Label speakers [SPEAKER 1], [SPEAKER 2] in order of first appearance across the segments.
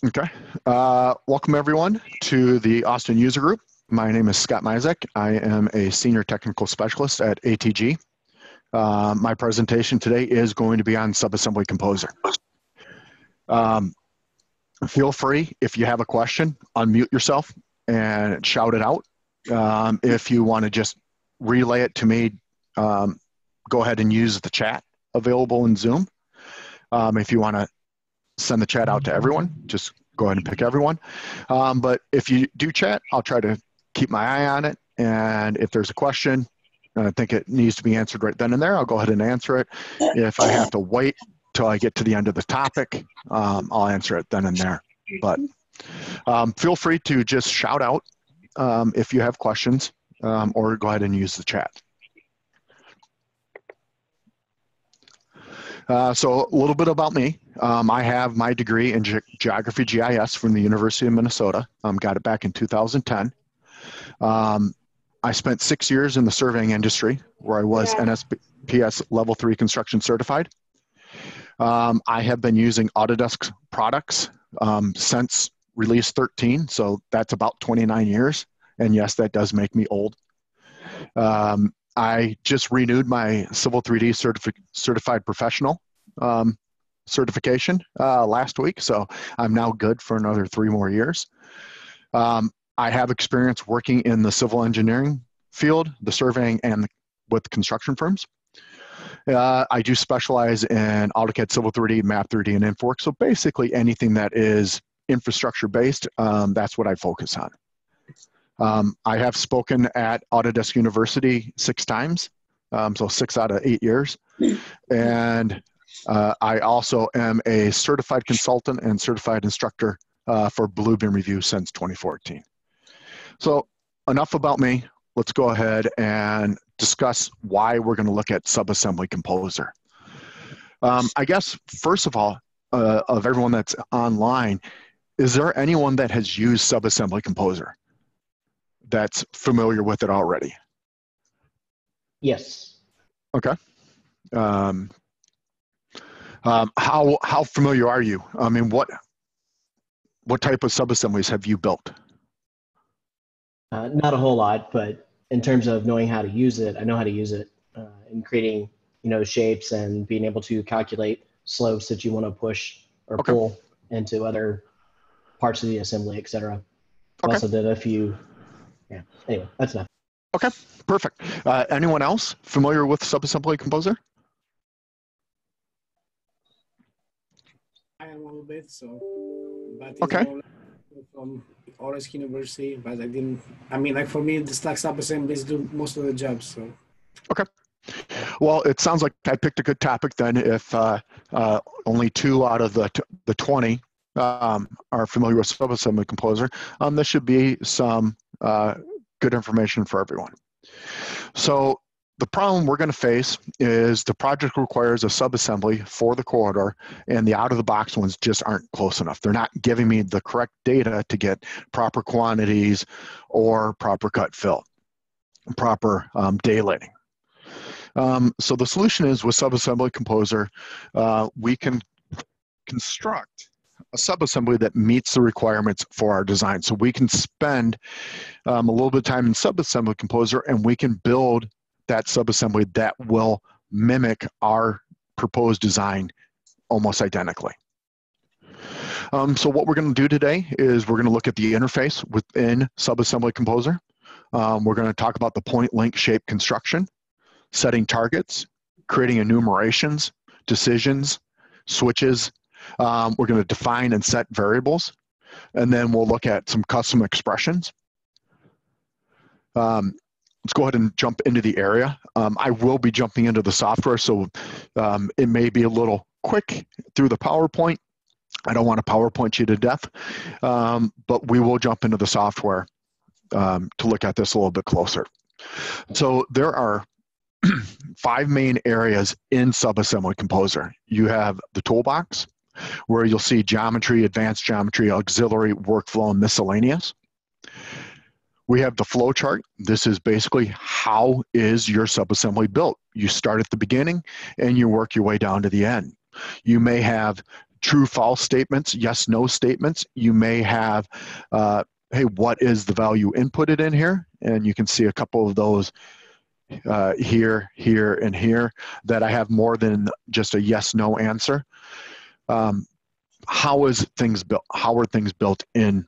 [SPEAKER 1] Okay. Welcome everyone to the Austin User Group. My name is Scott Mizsak. I am a Senior Technical Specialist at ATG. My presentation today is going to be on Subassembly Composer. Feel free, if you have a question, unmute yourself and shout it out. If you want to just relay it to me, go ahead and use the chat available in Zoom. If you want to send the chat out to everyone, just go ahead and pick everyone. But if you do chat, I'll try to keep my eye on it. And if there's a question, and I think it needs to be answered right then and there, I'll go ahead and answer it. If I have to wait till I get to the end of the topic, I'll answer it then and there. But feel free to just shout out if you have questions, or go ahead and use the chat. So a little bit about me. I have my degree in Geography GIS from the University of Minnesota. Got it back in 2010. I spent 6 years in the surveying industry where I was NSPS Level 3 Construction Certified. I have been using Autodesk products since release 13, so that's about 29 years. And yes, that does make me old. I just renewed my Civil 3D Certified Professional certification last week, so I'm now good for another 3 more years. I have experience working in the civil engineering field, the surveying, and with construction firms. I do specialize in AutoCAD Civil 3D, Map 3D, and InfWorks, so basically anything that is infrastructure-based, that's what I focus on. I have spoken at Autodesk University 6 times, so 6 out of 8 years. And I also am a certified consultant and certified instructor for Bluebeam Review since 2014. So enough about me. Let's go ahead and discuss why we're going to look at Subassembly Composer. I guess, first of all, of everyone that's online, is there anyone that has used Subassembly Composer that's familiar with it already?
[SPEAKER 2] Yes.
[SPEAKER 1] Okay. How familiar are you? I mean, what type of subassemblies have you built?
[SPEAKER 2] Not a whole lot, but in terms of knowing how to use it, I know how to use it in creating, shapes and being able to calculate slopes that you want to push or pull into other parts of the assembly, etc. Also did a few. Yeah. Anyway, that's enough.
[SPEAKER 1] Okay, perfect. Anyone else familiar with Subassembly Composer?
[SPEAKER 3] I am a little bit, so, but from Autodesk University, but I didn't, like for me, the like sub-assemblies do most of the jobs, so.
[SPEAKER 1] Okay. Well, it sounds like I picked a good topic then if only 2 out of the 20 are familiar with Subassembly Composer. This should be some good information for everyone. So the problem we're going to face is the project requires a subassembly for the corridor, and the out-of-the-box ones just aren't close enough. They're not giving me the correct data to get proper quantities or proper cut fill, proper daylighting. So the solution is with Subassembly Composer, we can construct a subassembly that meets the requirements for our design. So we can spend a little bit of time in Subassembly Composer, and we can build that subassembly that will mimic our proposed design almost identically. So what we're going to do today is we're going to look at the interface within Subassembly Composer. We're going to talk about the point, link, shape construction, setting targets, creating enumerations, decisions, switches. We're going to define and set variables, and then we'll look at some custom expressions. Let's go ahead and jump into the area. I will be jumping into the software, so it may be a little quick through the PowerPoint. I don't want to PowerPoint you to death, but we will jump into the software to look at this a little bit closer. So there are 5 main areas in Subassembly Composer. You have the toolbox, where you'll see geometry, advanced geometry, auxiliary, workflow, and miscellaneous. We have the flow chart. This is basically how is your subassembly built. You start at the beginning and you work your way down to the end. You may have true, false statements, yes, no statements. You may have, hey, what is the value inputted in here? And you can see a couple of those here, here, and here that I have more than just a yes, no answer. How is things built? How are things built in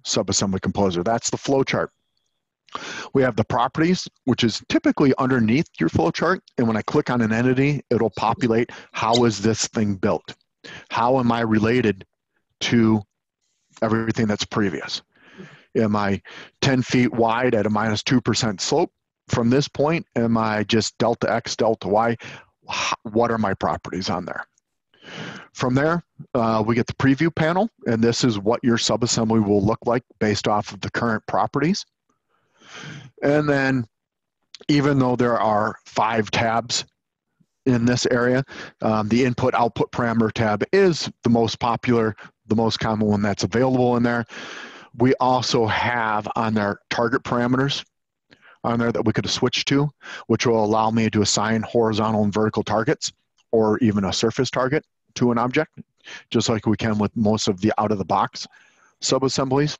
[SPEAKER 1] Subassembly Composer? That's the flow chart. We have the properties, which is typically underneath your flow chart. And when I click on an entity, it'll populate, how is this thing built? How am I related to everything that's previous? Am I 10 feet wide at a -2% slope? From this point, am I just delta X, delta Y? What are my properties on there? From there, we get the preview panel, and this is what your subassembly will look like based off of the current properties. And then, even though there are 5 tabs in this area, the input-output parameter tab is the most popular, the most common one that's available in there. We also have on there target parameters on there that we could switch to, which will allow me to assign horizontal and vertical targets, or even a surface target to an object, just like we can with most of the out-of-the-box subassemblies.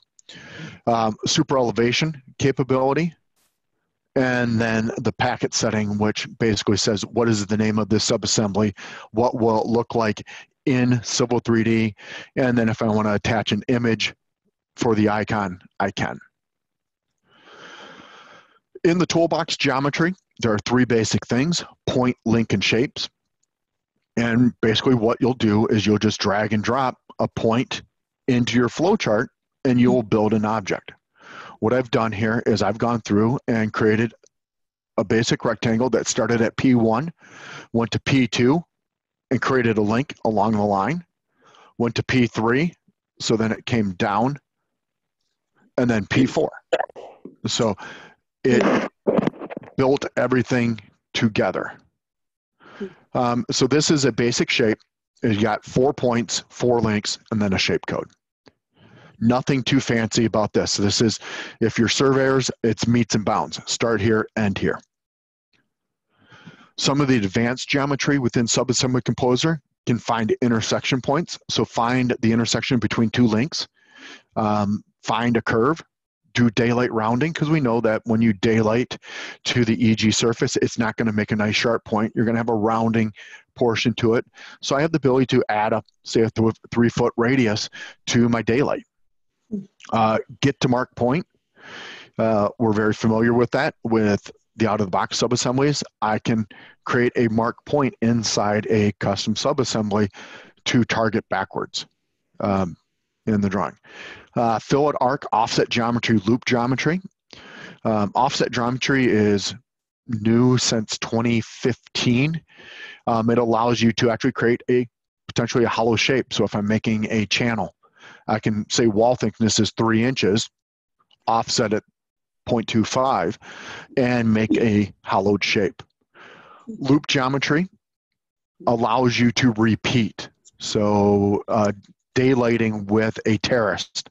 [SPEAKER 1] Super elevation capability, and then the packet setting, which basically says what is the name of this subassembly, what will it look like in Civil 3D, and then if I want to attach an image for the icon, I can. In the toolbox geometry, there are 3 basic things: point, link, and shapes. And basically what you'll do is you'll just drag and drop a point into your flowchart and you'll build an object. What I've done here is I've gone through and created a basic rectangle that started at P1, went to P2, and created a link along the line, went to P3, so then it came down, and then P4. So it built everything together. So this is a basic shape. You got 4 points, 4 links, and then a shape code. Nothing too fancy about this. This is, if you're surveyors, it's meets and bounds. Start here, end here. Some of the advanced geometry within Subassembly Composer can find intersection points. So find the intersection between 2 links, find a curve, do daylight rounding, because we know that when you daylight to the EG surface, it's not going to make a nice sharp point. You're going to have a rounding portion to it. So I have the ability to add a, say, a 3-foot radius to my daylight. Get to mark point. We're very familiar with that with the out-of-the-box subassemblies. I can create a mark point inside a custom subassembly to target backwards in the drawing. Fillet arc offset geometry, loop geometry. Offset geometry is new since 2015. It allows you to actually create potentially a hollow shape. So if I'm making a channel, I can say wall thickness is 3 inches, offset at 0.25, and make a hollowed shape. Loop geometry allows you to repeat. So daylighting with a terraced.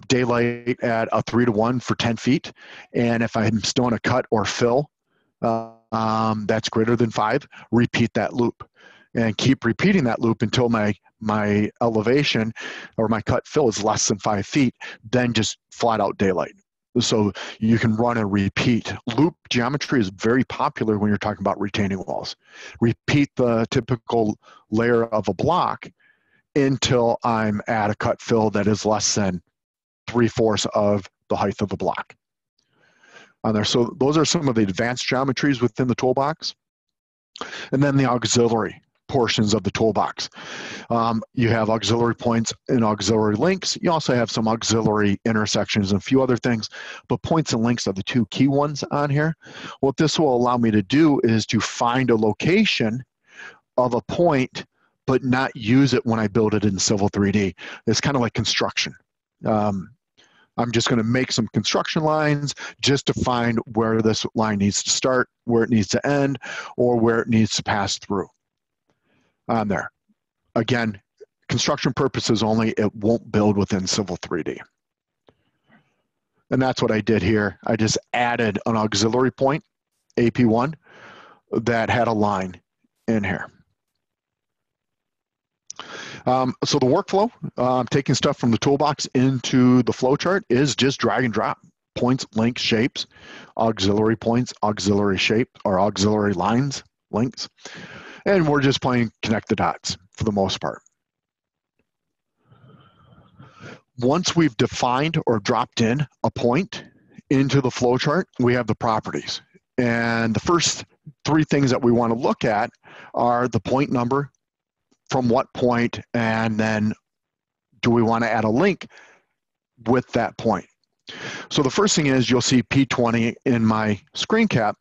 [SPEAKER 1] Daylight at a 3-to-1 for 10 feet. And if I'm still in a cut or fill that's greater than 5, repeat that loop. And keep repeating that loop until my elevation or my cut fill is less than 5 feet, then just flat out daylight. So you can run and repeat. Loop geometry is very popular when you're talking about retaining walls. Repeat the typical layer of a block until I'm at a cut fill that is less than 3/4 of the height of the block on there. So those are some of the advanced geometries within the toolbox. And then the auxiliary portions of the toolbox. You have auxiliary points and auxiliary links. You also have some auxiliary intersections and a few other things, but points and links are the 2 key ones on here. What this will allow me to do is to find a location of a point, but not use it when I build it in Civil 3D. It's kind of like construction. I'm just going to make some construction lines just to find where this line needs to start, where it needs to end, or where it needs to pass through on there. Again, construction purposes only, it won't build within Civil 3D. And that's what I did here. I just added an auxiliary point, AP1, that had a line in here. So the workflow, taking stuff from the toolbox into the flowchart is just drag and drop. Points, links, shapes, auxiliary points, auxiliary shape, or auxiliary lines, links. And we're just playing connect the dots for the most part. Once we've defined or dropped in a point into the flowchart, we have the properties. And the first three things that we want to look at are the point number, from what point, and then do we want to add a link with that point. So the first thing is you'll see P20 in my screen cap.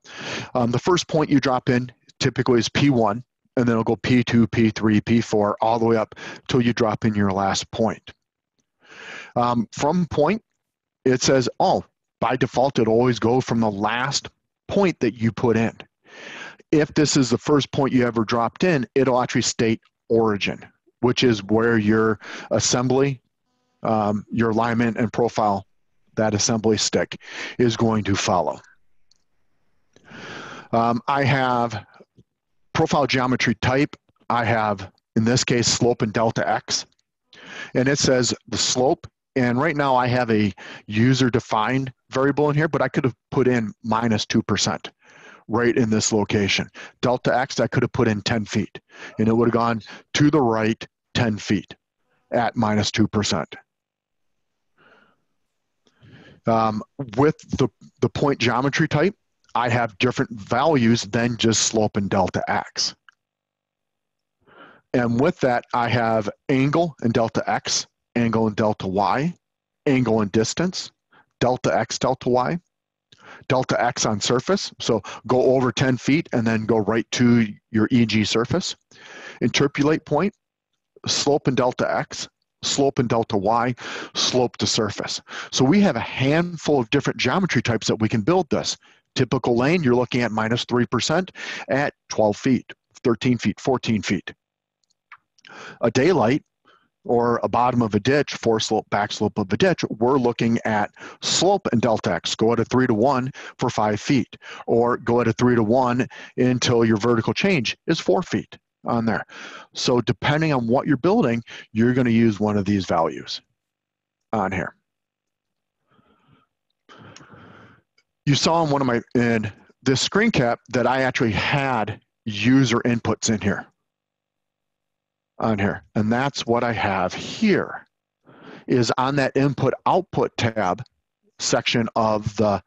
[SPEAKER 1] The first point you drop in typically is P1, and then it'll go P2, P3, P4, all the way up till you drop in your last point. From point, it says, oh, by default, it'll always go from the last point that you put in. If this is the first point you ever dropped in, it'll actually state origin, which is where your assembly, your alignment and profile, that assembly stick is going to follow. I have profile geometry type. I have, in this case, slope and delta X. And it says the slope, and right now I have a user-defined variable in here, but I could have put in -2% right in this location. Delta X, I could have put in 10 feet, and it would have gone to the right 10 feet at -2%. With the point geometry type, I have different values than just slope and delta X. And with that, I have angle and delta X, angle and delta Y, angle and distance, delta X, delta Y, delta X on surface. So go over 10 feet and then go right to your EG surface. Interpolate point, slope and delta X, slope and delta Y, slope to surface. So we have a handful of different geometry types that we can build this. Typical lane, you're looking at -3% at 12 feet, 13 feet, 14 feet. A daylight or a bottom of a ditch, foreslope, back slope of a ditch, we're looking at slope and delta X. Go at a 3:1 for 5 feet, or go at a 3:1 until your vertical change is 4 feet on there. So depending on what you're building, you're going to use one of these values on here. You saw in this screen cap that I actually had user inputs in here. On here, and that's what I have here, is on that input output tab section of the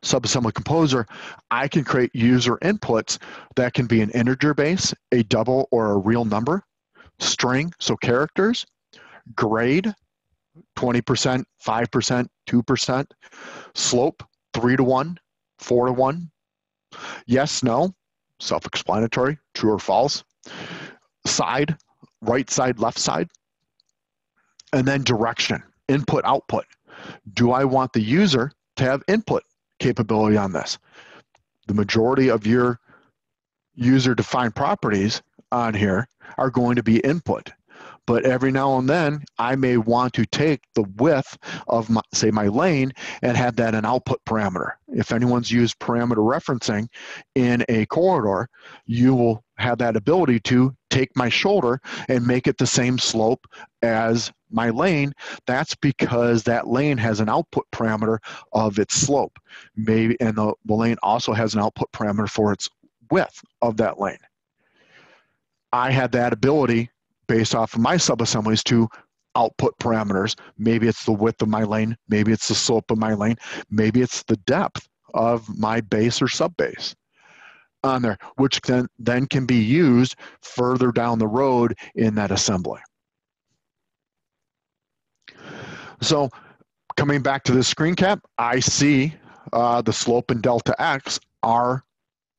[SPEAKER 1] Subassembly Composer, I can create user inputs that can be an integer base, a double or a real number, string, so characters, grade, 20%, 5%, 2%, slope, 3:1, 4:1, yes, no, self-explanatory, true or false, side, right side, left side, and then direction, input, output. Do I want the user to have input capability on this? The majority of your user-defined properties on here are going to be input. But every now and then, I may want to take the width of, my lane and have that an output parameter. If anyone's used parameter referencing in a corridor, you will have that ability to take my shoulder and make it the same slope as my lane. That's because that lane has an output parameter of its slope. Maybe, and the lane also has an output parameter for its width of that lane. I had that ability based off of my subassemblies to output parameters. Maybe it's the width of my lane, maybe it's the slope of my lane, maybe it's the depth of my base or subbase on there, which then can be used further down the road in that assembly. So coming back to the screen cap, I see the slope and delta X are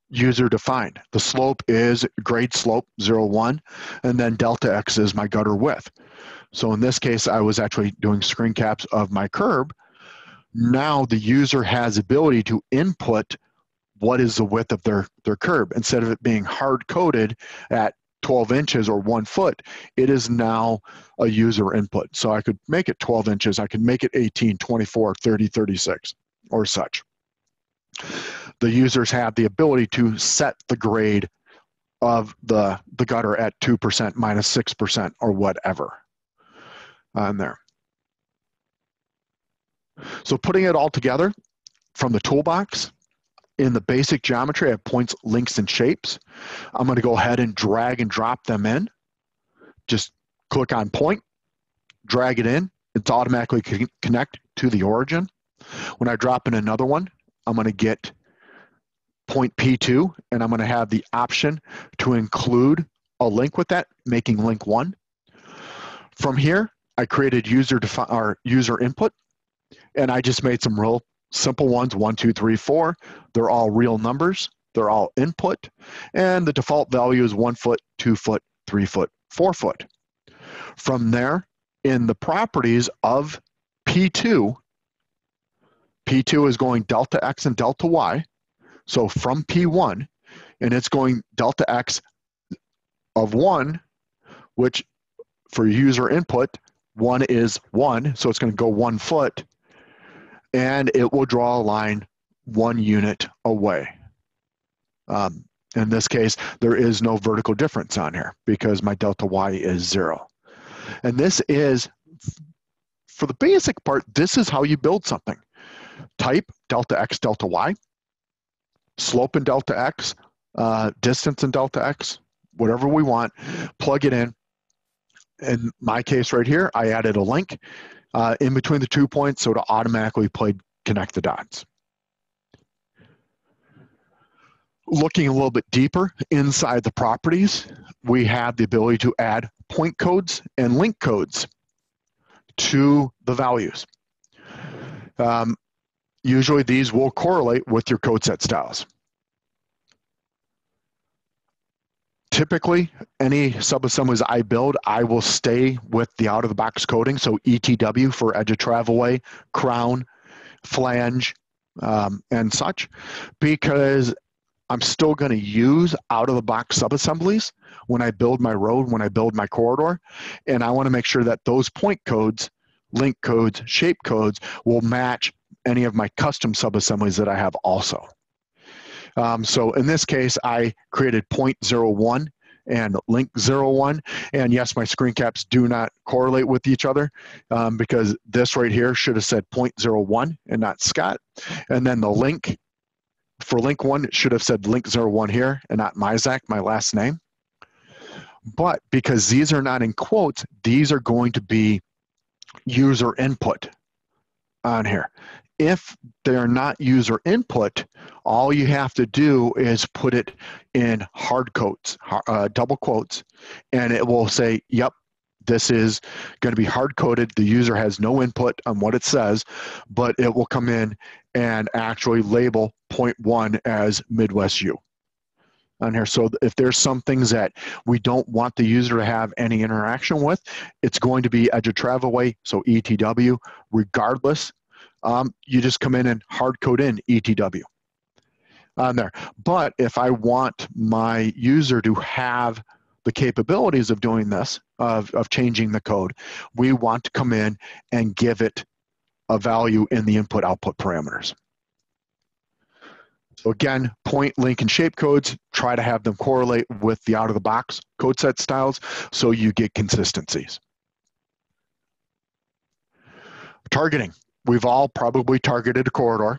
[SPEAKER 1] user defined. The slope is grade slope 0,1, and then delta X is my gutter width. So in this case, I was actually doing screen caps of my curb. Now the user has ability to input what is the width of their curb. Instead of it being hard coded at 12 inches or 1 foot, it is now a user input. So I could make it 12 inches, I could make it 18, 24, 30, 36, or such. The users have the ability to set the grade of the gutter at 2%, minus 6%, or whatever on there. So putting it all together from the toolbox, in the basic geometry, I have points, links, and shapes. I'm going to go ahead and drag and drop them in. Just click on point, drag it in. It's automatically connect to the origin. When I drop in another one, I'm going to get point P2, and I'm going to have the option to include a link with that, making link 1. From here, I created user input, and I just made some real simple ones, 1, 2, 3, 4. They're all real numbers. They're all input. And the default value is 1 foot, 2 foot, 3 foot, 4 foot. From there, in the properties of P2, P2 is going delta X and delta Y. So from P1, and it's going delta X of 1, which for user input, 1 is 1. So it's going to go 1 foot. And it will draw a line 1 unit away. In this case, there is no vertical difference on here because my delta Y is 0. And this is, for the basic part, this is how you build something. Type, delta X, delta Y, slope in delta X, distance in delta X, whatever we want, plug it in. In my case right here, I added a link in between the 2 points so to automatically connect the dots. Looking a little bit deeper inside the properties, we have the ability to add point codes and link codes to the values. Usually these will correlate with your code set styles. Typically, any subassemblies I build, I will stay with the out-of-the-box coding, so ETW for edge of travel way, crown, flange, and such, because I'm still going to use out-of-the-box subassemblies when I build my road, when I build my corridor, and I want to make sure that those point codes, link codes, shape codes will match any of my custom subassemblies that I have also. So in this case, I created 0.01 and link 01. And yes, my screen caps do not correlate with each other because this right here should have said 0.01 and not Scott. And then the link for link 1 should have said link 01 here and not Mizsak, my last name. But because these are not in quotes, these are going to be user input on here. If they're not user input, all you have to do is put it in hard quotes, double quotes, and it will say, yep, this is going to be hard coded. The user has no input on what it says, but it will come in and actually label 0.1 as Midwest U on here. So if there's some things that we don't want the user to have any interaction with, it's going to be edge of travel way, so ETW, regardless. You just come in and hard code in ETW on there. But if I want my user to have the capabilities of doing this, of changing the code, we want to come in and give it a value in the input-output parameters. So again, point, link, and shape codes, try to have them correlate with the out-of-the-box code set styles so you get consistencies. Targeting. We've all probably targeted a corridor,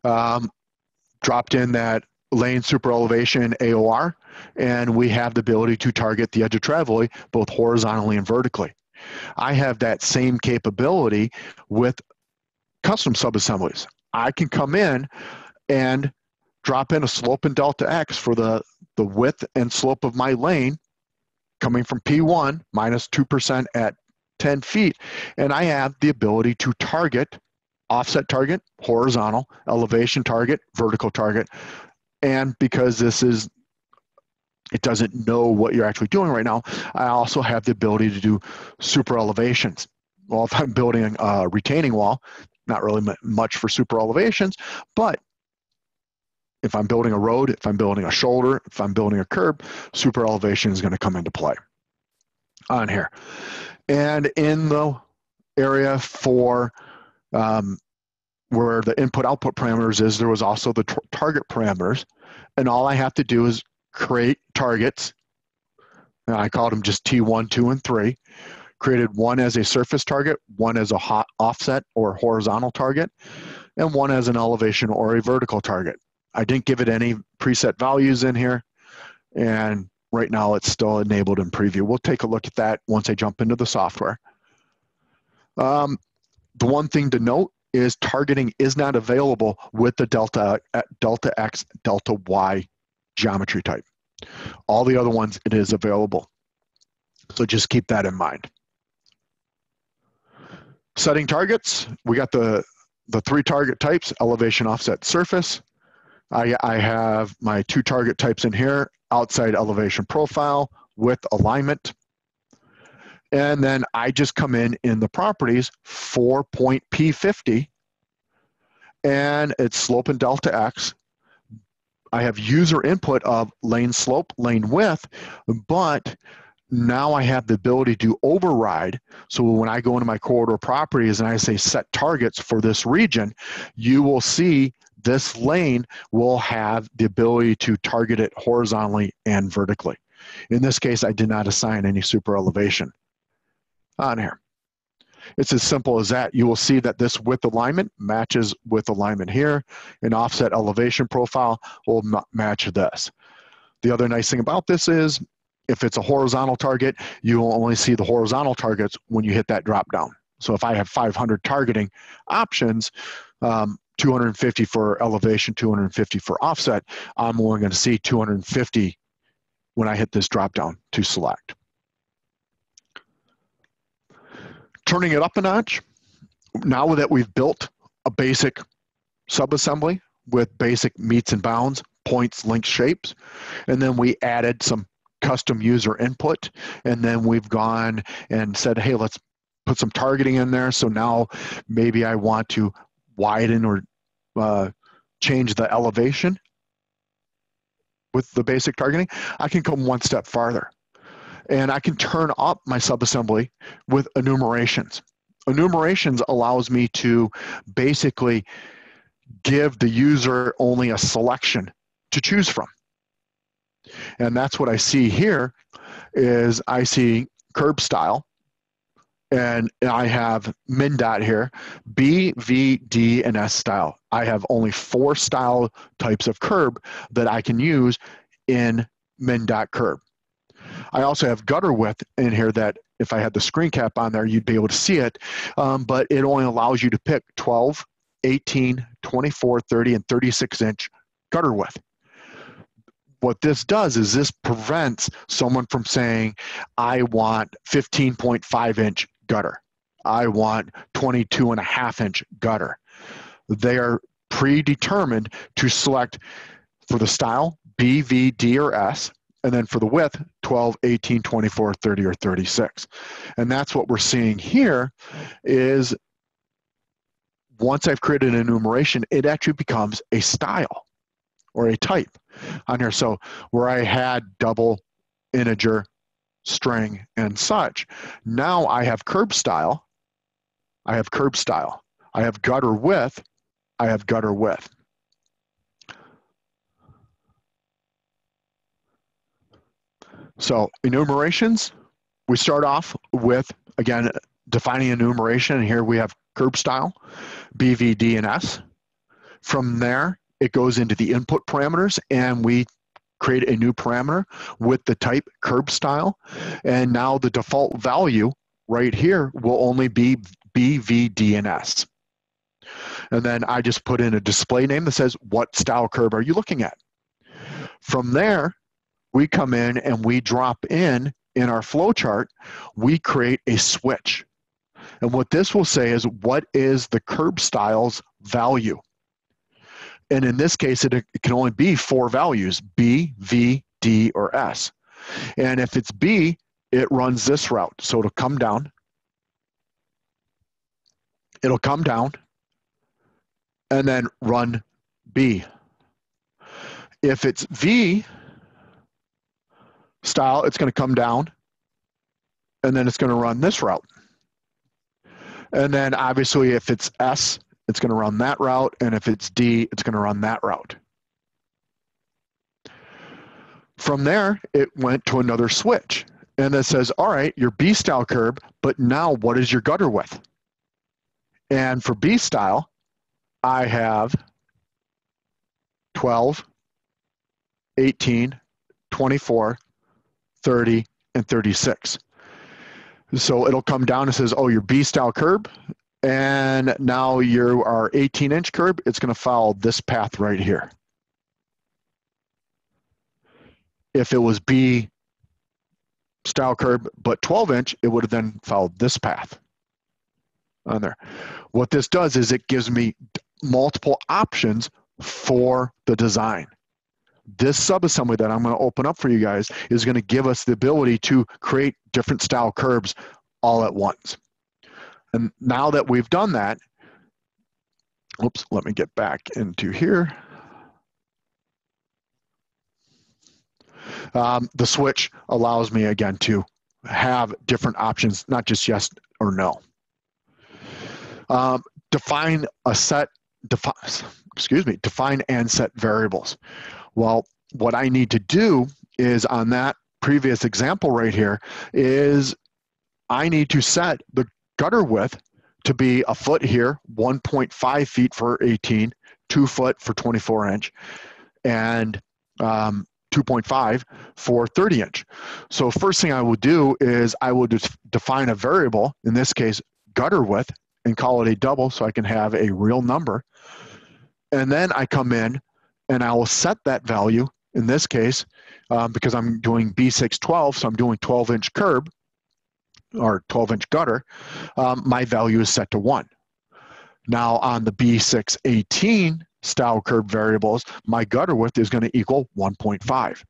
[SPEAKER 1] dropped in that lane super elevation AOR, and we have the ability to target the edge of travel both horizontally and vertically. I have that same capability with custom subassemblies. I can come in and drop in a slope in delta X for the width and slope of my lane coming from P1 minus 2% at 10 feet, and I have the ability to target, offset target, horizontal, elevation target, vertical target, and because it doesn't know what you're actually doing right now, I also have the ability to do super elevations. Well, if I'm building a retaining wall, not really much for super elevations, but if I'm building a road, if I'm building a shoulder, if I'm building a curb, super elevation is going to come into play on here. And in the area for where the input-output parameters is, there was also the target parameters. And all I have to do is create targets. And I called them just T1, 2, and 3. Created one as a surface target, one as a offset or horizontal target, and one as an elevation or a vertical target. I didn't give it any preset values in here, and right now it's still enabled in preview. We'll take a look at that once I jump into the software. The one thing to note is targeting is not available with the delta X, delta Y geometry type. All the other ones, it is available. So just keep that in mind. Setting targets, we got the 3 target types, elevation, offset, surface. I have my 2 target types in here, outside elevation profile with alignment. And then I just come in the properties 4.P50, and it's slope and delta X. I have user input of lane slope, lane width, but now I have the ability to override. So when I go into my corridor properties and I say set targets for this region, you will see this lane will have the ability to target it horizontally and vertically. In this case, I did not assign any super elevation on here. It's as simple as that. You will see that this width alignment matches with alignment here, and offset elevation profile will match this. The other nice thing about this is if it's a horizontal target, you will only see the horizontal targets when you hit that drop down. So if I have 500 targeting options, 250 for elevation, 250 for offset, I'm only going to see 250 when I hit this drop down to select. Turning it up a notch, now that we've built a basic subassembly with basic meets and bounds, points, links, shapes, and then we added some custom user input, and then we've gone and said, hey, let's put some targeting in there. So now maybe I want to widen or change the elevation with the basic targeting. I can come one step farther, and I can turn up my subassembly with enumerations. Enumerations allows me to basically give the user only a selection to choose from. And that's what I see here is I see curb style, and I have min dot here, B, V, D, and S style. I have only 4 style types of curb that I can use in min dot curb. I also have gutter width in here that if I had the screen cap on there, you'd be able to see it, but it only allows you to pick 12, 18, 24, 30, and 36 inch gutter width. What this does is this prevents someone from saying, I want 15.5 inch gutter. I want 22.5 inch gutter. They are predetermined to select for the style B, V, D, or S, and then for the width, 12, 18, 24, 30, or 36. And that's what we're seeing here is once I've created an enumeration, it actually becomes a style or a type on here. So where I had double, integer, string, and such, now I have curb style, I have curb style, I have gutter width, I have gutter width. So enumerations, we start off with, again, defining enumeration, and here we have curb style, B, V, D, and S. From there, it goes into the input parameters, and we create a new parameter with the type curb style. And now the default value right here will only be B, V, D, and S. And then I just put in a display name that says, what style curb are you looking at? From there, we come in and we drop in our flowchart, we create a switch. And what this will say is, what is the curb style's value? And in this case, it can only be 4 values, B, V, D, or S. And if it's B, it runs this route. So it'll come down. It'll come down and then run B. If it's V style, it's going to come down and then it's going to run this route. And then obviously if it's S, it's going to run that route, and if it's D, it's going to run that route. From there, it went to another switch. And it says, all right, your B style curb, but now what is your gutter width? And for B style, I have 12, 18, 24, 30, and 36. So it'll come down and says, oh, your B style curb, and now our 18-inch curb, it's going to follow this path right here. If it was B style curb but 12-inch, it would have then followed this path on there. What this does is it gives me multiple options for the design. This subassembly that I'm going to open up for you guys is going to give us the ability to create different style curbs all at once. And now that we've done that, oops, let me get back into here. The switch allows me again to have different options, not just yes or no. Define and set variables. Well, what I need to do is on that previous example right here is I need to set the gutter width to be a foot here, 1.5 feet for 18, 2 foot for 24-inch, and 2.5 for 30-inch. So first thing I would do is I would define a variable, in this case gutter width, and call it a double so I can have a real number. And then I come in and I will set that value, in this case, because I'm doing B612, so I'm doing 12-inch curb, or 12-inch gutter, my value is set to 1. Now on the B618 style curb variables, my gutter width is going to equal 1.5.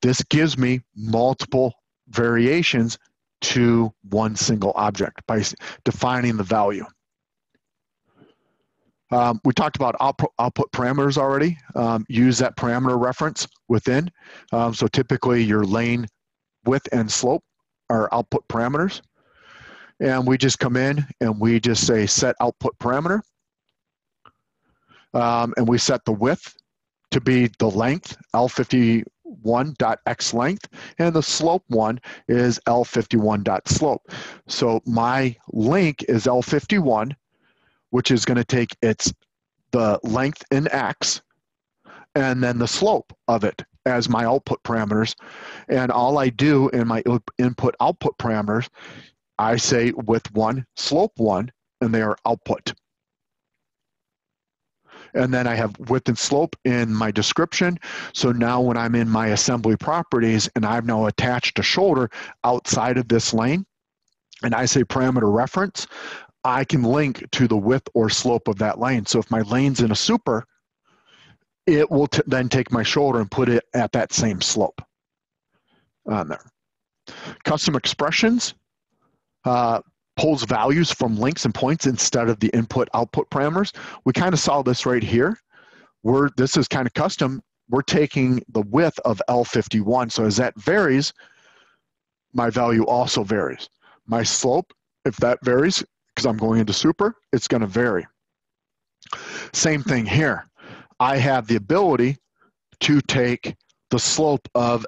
[SPEAKER 1] This gives me multiple variations to one single object by defining the value. We talked about output parameters already. Use that parameter reference within. So typically your lane width and slope are output parameters. And we just come in and we just say set output parameter. And we set the width to be the length, L51.x length, and the slope one is L51.slope. So my link is L51, which is going to take the length in x, and then the slope of it as my output parameters. And all I do in my input-output parameters, I say width 1, slope 1, and they are output. And then I have width and slope in my description. So now when I'm in my assembly properties and I've now attached a shoulder outside of this lane, and I say parameter reference, I can link to the width or slope of that lane. So if my lane's in a super, it will then take my shoulder and put it at that same slope on there. Custom expressions pulls values from links and points instead of the input-output parameters. We kind of saw this right here. This is kind of custom. We're taking the width of L51. So as that varies, my value also varies. My slope, if that varies, because I'm going into super, it's going to vary. Same thing here. I have the ability to take the slope of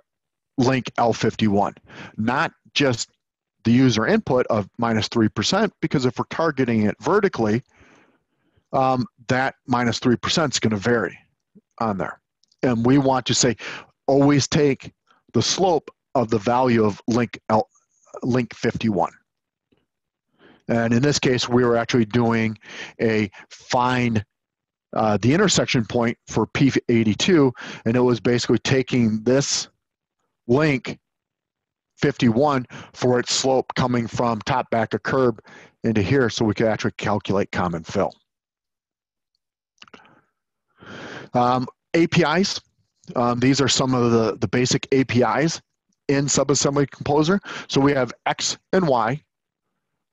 [SPEAKER 1] link L51, not just the user input of -3%, because if we're targeting it vertically, that -3% is going to vary on there. And we want to say, always take the slope of the value of link 51. And in this case, we were actually doing a find the intersection point for P82, and it was basically taking this link 51 for its slope coming from top back of curb into here, so we could actually calculate common fill. APIs, these are some of the basic APIs in Subassembly Composer. So we have X and Y,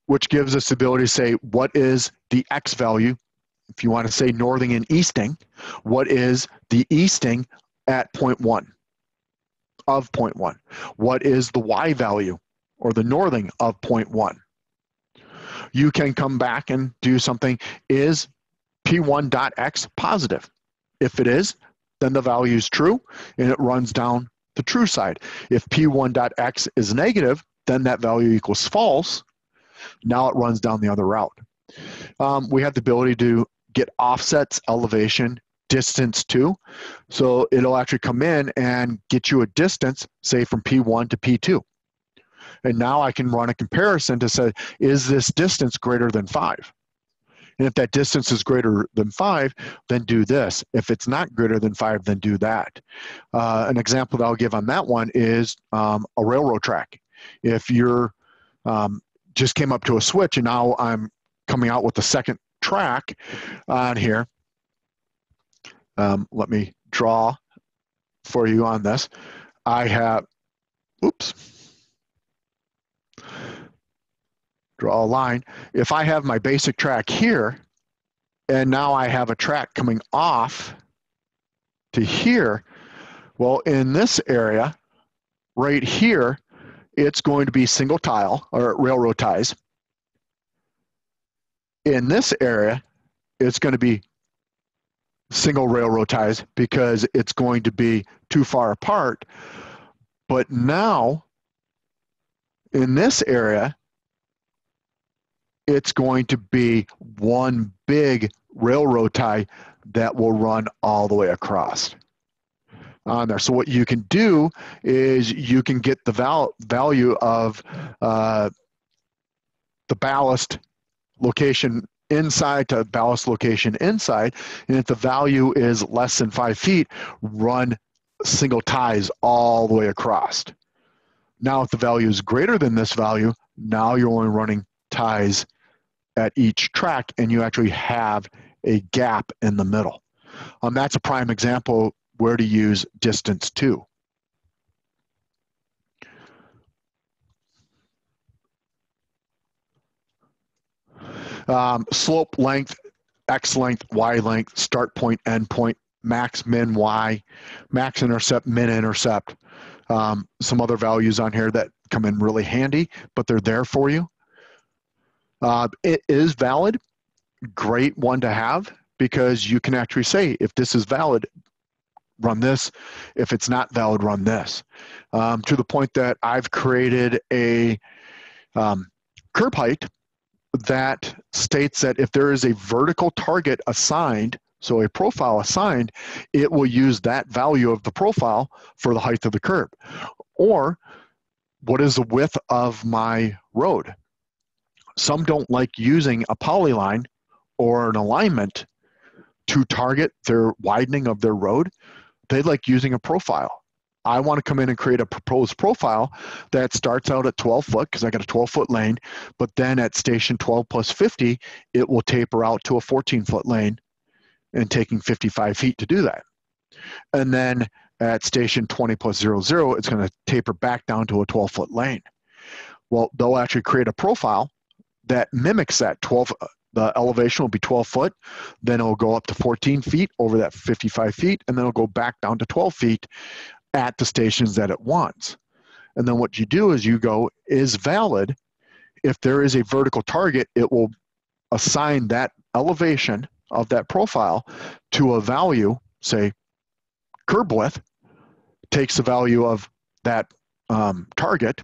[SPEAKER 1] which gives us the ability to say what is the X value. If you want to say northing and easting, what is the easting at point 1? Of point 1. What is the Y value or the northing of point 1? You can come back and do something. Is P1.x positive? If it is, then the value is true and it runs down the true side. If P1.x is negative, then that value equals false. Now it runs down the other route. We have the ability to get offsets, elevation, distance too. So it'll actually come in and get you a distance, say from P1 to P2. And now I can run a comparison to say, is this distance greater than 5? And if that distance is greater than 5, then do this. If it's not greater than 5, then do that. An example that I'll give on that one is a railroad track. If you're just came up to a switch and now I'm coming out with the second track on here, let me draw for you on this. I have, oops, draw a line. If I have my basic track here, and now I have a track coming off to here, well, in this area, right here, it's going to be single tile, or railroad ties. In this area, it's going to be single railroad ties because it's going to be too far apart. But now, in this area, it's going to be one big railroad tie that will run all the way across on there. So what you can do is you can get the value of the ballast location inside to ballast location inside, and if the value is less than 5 feet, run single ties all the way across. Now if the value is greater than this value, now you're only running ties at each track, and you actually have a gap in the middle. That's a prime example where to use distance too. Slope, length, x length, y length, start point, end point, max, min, y, max intercept, min intercept. Some other values on here that come in really handy, but they're there for you. It is valid, great one to have, because you can actually say, if this is valid, run this. If it's not valid, run this. To the point that I've created a curb height that states that if there is a vertical target assigned, so a profile assigned, it will use that value of the profile for the height of the curb. Or, what is the width of my road? Some don't like using a polyline or an alignment to target their widening of their road. They like using a profile. I want to come in and create a proposed profile that starts out at 12 foot because I got a 12-foot lane, but then at station 12 plus 50, it will taper out to a 14-foot lane and taking 55 feet to do that. And then at station 20 plus 00, it's going to taper back down to a 12-foot lane. Well, they'll actually create a profile that mimics that 12. The elevation will be 12 foot, then it'll go up to 14 feet over that 55 feet, and then it'll go back down to 12 feet at the stations that it wants. And then what you do is you go, is valid. If there is a vertical target, it will assign that elevation of that profile to a value, say curb width, takes the value of that target,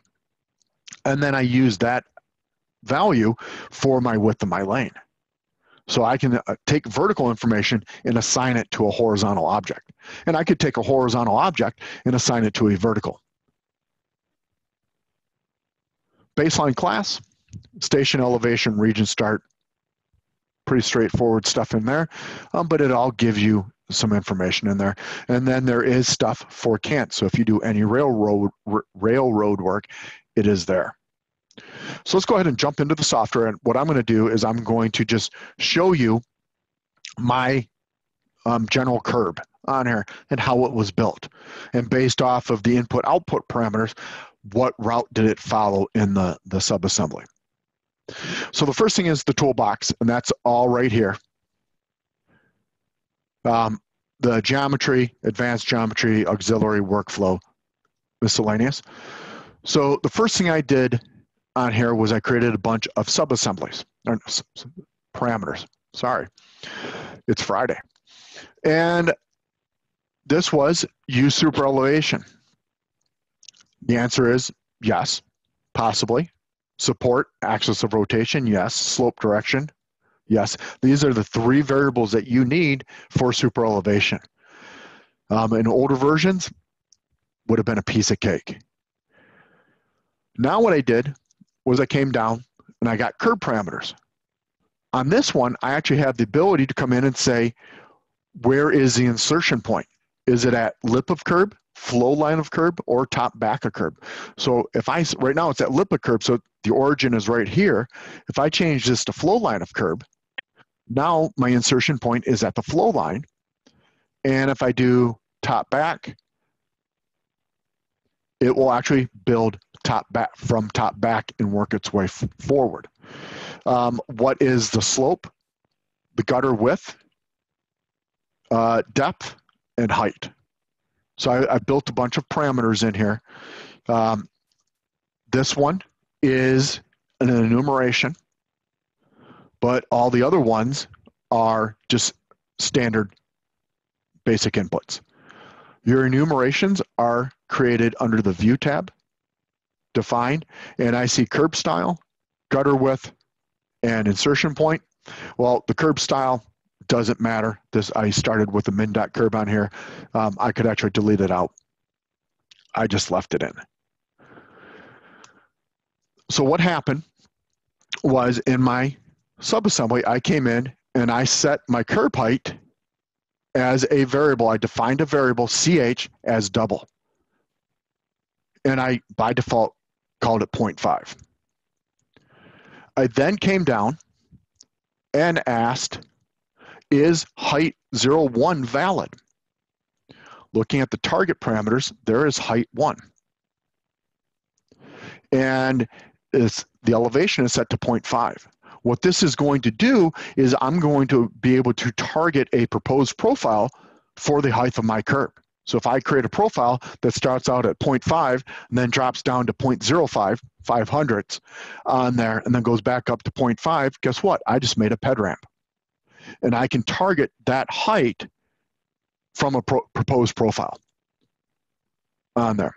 [SPEAKER 1] and then I use that value for my width of my lane. So I can take vertical information and assign it to a horizontal object. And I could take a horizontal object and assign it to a vertical. Baseline class, station elevation, region start. Pretty straightforward stuff in there, but it all gives you some information in there. And then there is stuff for cant. So if you do any railroad work, it is there. So let's go ahead and jump into the software. And what I'm going to do is I'm going to just show you my general curb on here and how it was built. And based off of the input-output parameters, what route did it follow in the subassembly. So the first thing is the toolbox, and that's all right here. The geometry, advanced geometry, auxiliary workflow, miscellaneous. So the first thing I did on here was I created a bunch of subassemblies, or parameters, sorry. It's Friday. And this was use super elevation. The answer is yes, possibly. Support, axis of rotation, yes. Slope, direction, yes. These are the 3 variables that you need for super elevation. In older versions, would have been a piece of cake. Now what I did was I came down and I got curb parameters. On this one, I actually have the ability to come in and say, where is the insertion point? Is it at lip of curb, flow line of curb, or top back of curb? So if right now it's at lip of curb, so the origin is right here. If I change this to flow line of curb, now my insertion point is at the flow line. And if I do top back, it will actually build top back from top back and work its way forward. What is the slope, the gutter width, depth, and height? So I built a bunch of parameters in here. This one is an enumeration, but all the other ones are just standard basic inputs. Your enumerations are created under the View tab, Define, and I see curb style, gutter width, and insertion point. Well, the curb style doesn't matter. I started with a min.curb on here. I could actually delete it out. I just left it in. So what happened was in my subassembly, I came in and I set my curb height as a variable. I defined a variable CH as double. And I, by default, called it 0.5. I then came down and asked, is height 0,1 valid? Looking at the target parameters, there is height 1. And the elevation is set to 0.5. What this is going to do is I'm going to be able to target a proposed profile for the height of my curb. So if I create a profile that starts out at 0.5 and then drops down to 0.05, 500ths on there, and then goes back up to 0.5, guess what? I just made a ped ramp. And I can target that height from a proposed profile on there.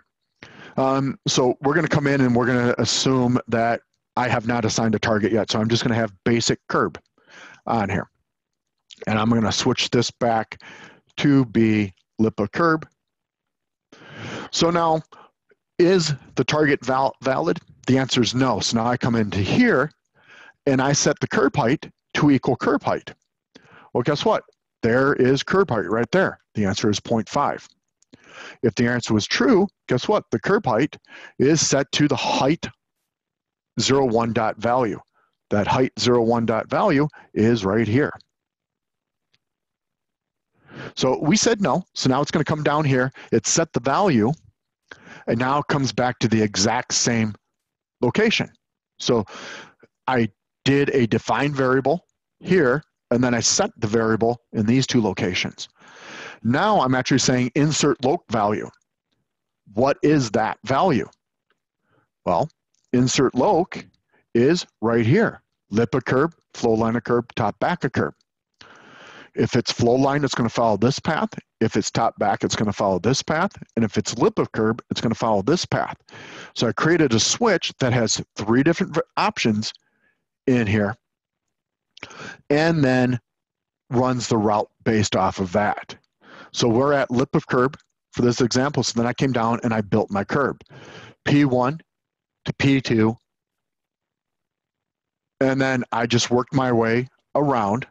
[SPEAKER 1] So we're going to come in and we're going to assume that I have not assigned a target yet. So I'm just going to have basic curb on here. And I'm going to switch this back to be lip of curb. So now, is the target valid? The answer is no. So now I come into here and I set the curb height to equal curb height. Well, guess what? There is curb height right there. The answer is 0.5. If the answer was true, guess what? The curb height is set to the height 0,1 dot value. That height 0,1 dot value is right here. So we said no. So now it's going to come down here. It set the value, and now it comes back to the exact same location. So I did a defined variable here, and then I set the variable in these 2 locations. Now I'm actually saying insert loc value. What is that value? Well, insert loc is right here. Lip of curb, flow line of curb, top back of curb. If it's flow line, it's going to follow this path. If it's top back, it's going to follow this path. And if it's lip of curb, it's going to follow this path. So I created a switch that has 3 different options in here, and then runs the route based off of that. So we're at lip of curb for this example. So then I came down and I built my curb. P1 to P2. And then I just worked my way around.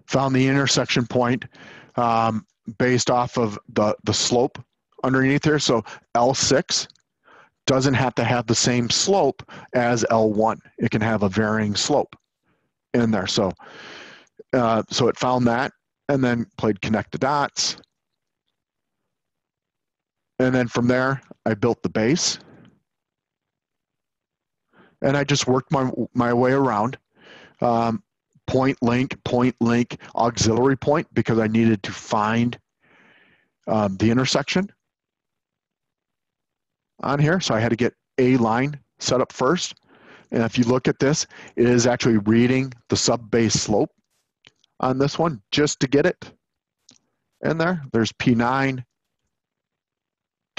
[SPEAKER 1] Found the intersection point based off of the slope underneath here. So L6 doesn't have to have the same slope as L1. It can have a varying slope in there. So it found that and then played connect the dots. And then from there, I built the base. And I just worked my way around. Point, link, auxiliary point, because I needed to find the intersection on here. So I had to get a line set up first. And if you look at this, it is actually reading the sub-base slope on this one just to get it in there. There's P9,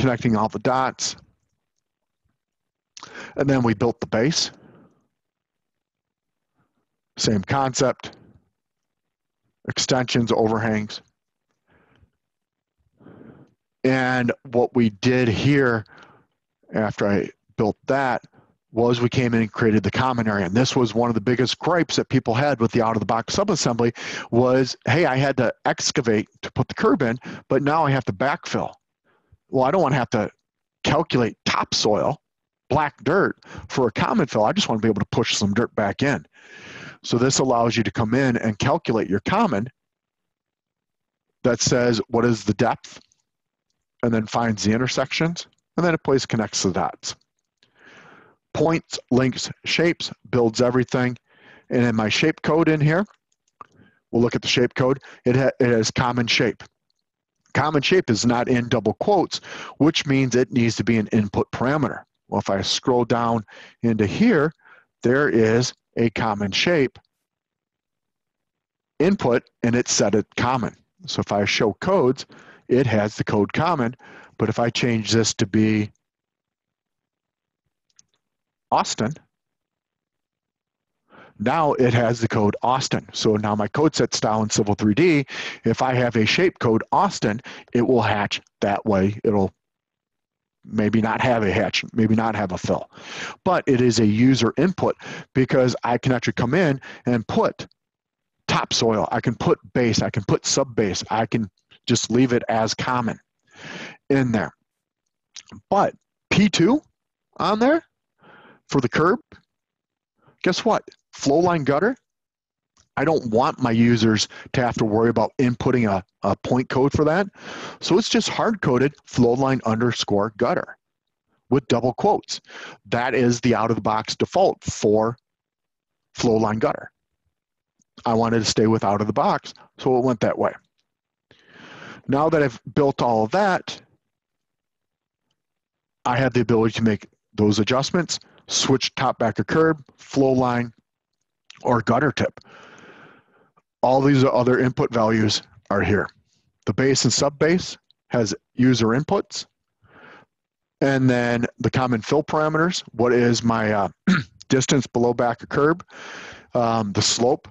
[SPEAKER 1] connecting all the dots. And then we built the base. Same concept. Extensions, overhangs. And what we did here after I built that was we came in and created the common area. And this was one of the biggest gripes that people had with the out-of-the-box subassembly was, hey, I had to excavate to put the curb in, but now I have to backfill. Well, I don't want to have to calculate topsoil, black dirt, for a common fill. I just want to be able to push some dirt back in. So this allows you to come in and calculate your common that says what is the depth, and then finds the intersections, and then it plays connects the dots. Points, links, shapes, builds everything. And in my shape code in here, we'll look at the shape code. It has common shape. Common shape is not in double quotes, which means it needs to be an input parameter. Well, if I scroll down into here, there is a common shape input, and it's set at common. So if I show codes, it has the code common, but if I change this to be Austin, now it has the code Austin. So now my code set style in Civil 3D, if I have a shape code Austin, it will hatch that way. It'll maybe not have a hatch, maybe not have a fill, but it is a user input because I can actually come in and put topsoil, I can put base, I can put sub-base, I can just leave it as common in there. But P2 on there for the curb, guess what? Flow line gutter, I don't want my users to have to worry about inputting a point code for that. So it's just hard-coded flowline underscore gutter with double quotes. That is the out-of-the-box default for flowline gutter. I wanted to stay with out-of-the-box, so it went that way. Now that I've built all of that, I have the ability to make those adjustments, switch top, back, or curb, flow line, or gutter tip. All these other input values are here. The base and sub-base has user inputs. And then the common fill parameters, what is my distance below, back, or curb, the slope,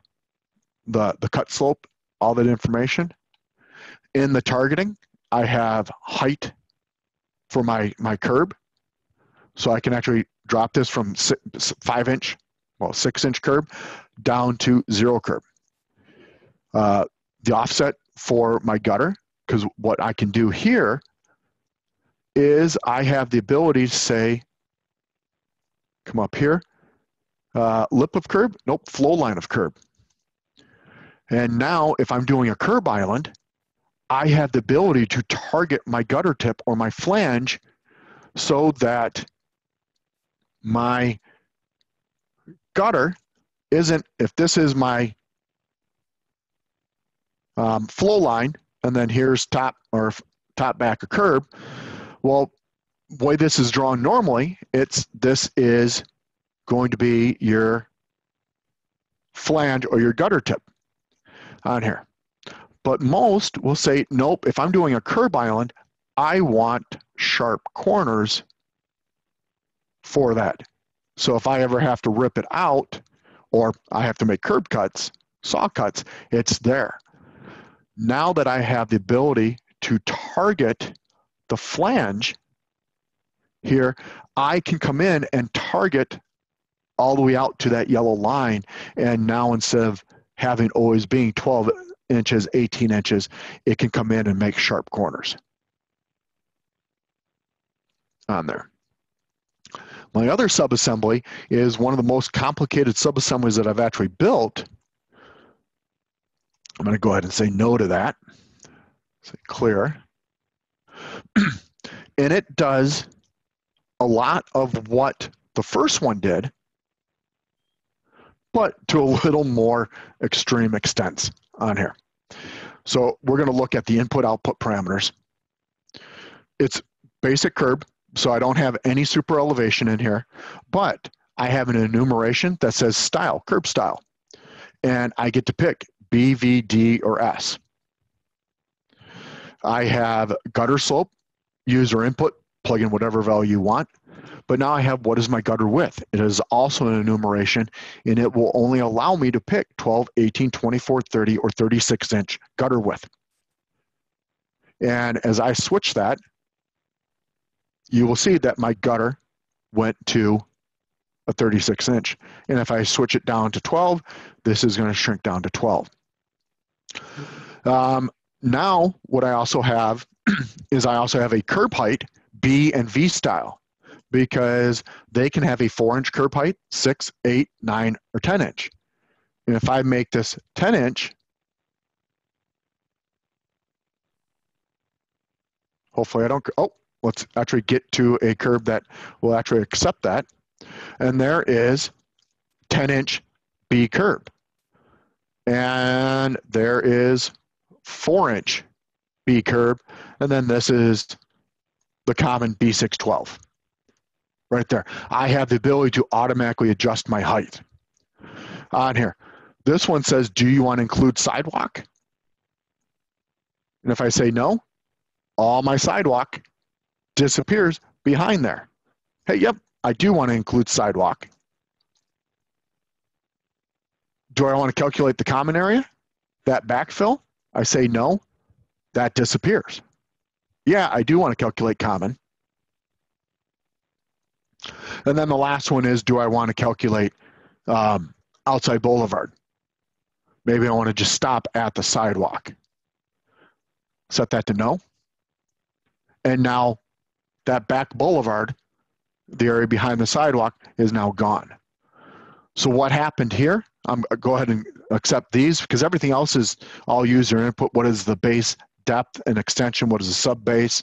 [SPEAKER 1] the cut slope, all that information. In the targeting, I have height for my curb. So I can actually drop this from 5-inch, well, 6-inch curb down to 0 curb. The offset for my gutter, because what I can do here is I have the ability to say, come up here, lip of curb, nope, flow line of curb. And now if I'm doing a curb island, I have the ability to target my gutter tip or my flange so that my gutter isn't, if this is my flow line, and then here's top, or top, back, or curb, well, the way this is drawn normally, this is going to be your flange or your gutter tip on here. But most will say, nope, if I'm doing a curb island, I want sharp corners for that. So if I ever have to rip it out, or I have to make curb cuts, saw cuts, it's there. Now that I have the ability to target the flange here, I can come in and target all the way out to that yellow line. And now instead of having always being 12 inches, 18 inches, it can come in and make sharp corners on there. My other subassembly is one of the most complicated subassemblies that I've actually built. I'm going to go ahead and say no to that. Say clear. And it does a lot of what the first one did, but to a little more extreme extents on here. So we're going to look at the input-output parameters. It's basic curb, so I don't have any super elevation in here, but I have an enumeration that says style, curb style, and I get to pick B, V, D, or S. I have gutter slope, user input plug in whatever value you want. But now I have what is my gutter width. It is also an enumeration, and it will only allow me to pick 12, 18, 24, 30, or 36-inch gutter width. And as I switch that, you will see that my gutter went to a 36-inch. And if I switch it down to 12, this is going to shrink down to 12. Now, what I also have is I also have a curb height, B and V style, because they can have a 4-inch curb height, 6, 8, 9, or 10-inch. And if I make this 10-inch, hopefully I don't, oh, let's actually get to a curb that will actually accept that. And there is 10-inch B curb. And there is 4-inch B curb. And then this is the common B612. Right there. I have the ability to automatically adjust my height on here. This one says, do you want to include sidewalk? And if I say no, all my sidewalk disappears behind there. Hey, yep, I do want to include sidewalk. Do I want to calculate the common area? That backfill? I say no, that disappears. Yeah, I do want to calculate common. And then the last one is, do I want to calculate outside boulevard? Maybe I want to just stop at the sidewalk. Set that to no. And now that back boulevard, the area behind the sidewalk, is now gone. So what happened here? Go ahead and accept these, because everything else is all user input. What is the base depth and extension? What is the sub base?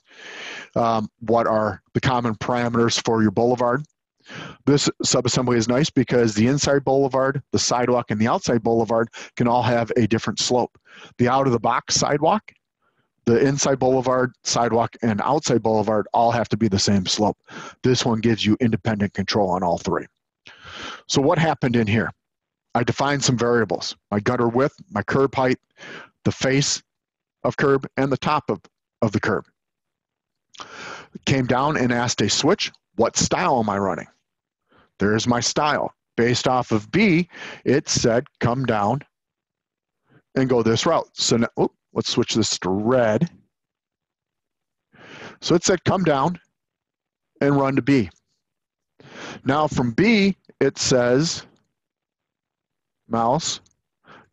[SPEAKER 1] What are the common parameters for your boulevard? This subassembly is nice because the inside boulevard, the sidewalk, and the outside boulevard can all have a different slope. The out-of-the-box sidewalk, the inside boulevard, sidewalk, and outside boulevard all have to be the same slope. This one gives you independent control on all three. So what happened in here? I defined some variables: my gutter width, my curb height, the face of curb, and the top of the curb. Came down and asked a switch, what style am I running? There's my style. Based off of B, it said come down and go this route. So now, let's switch this to red. So it said come down and run to B. Now from B, it says mouse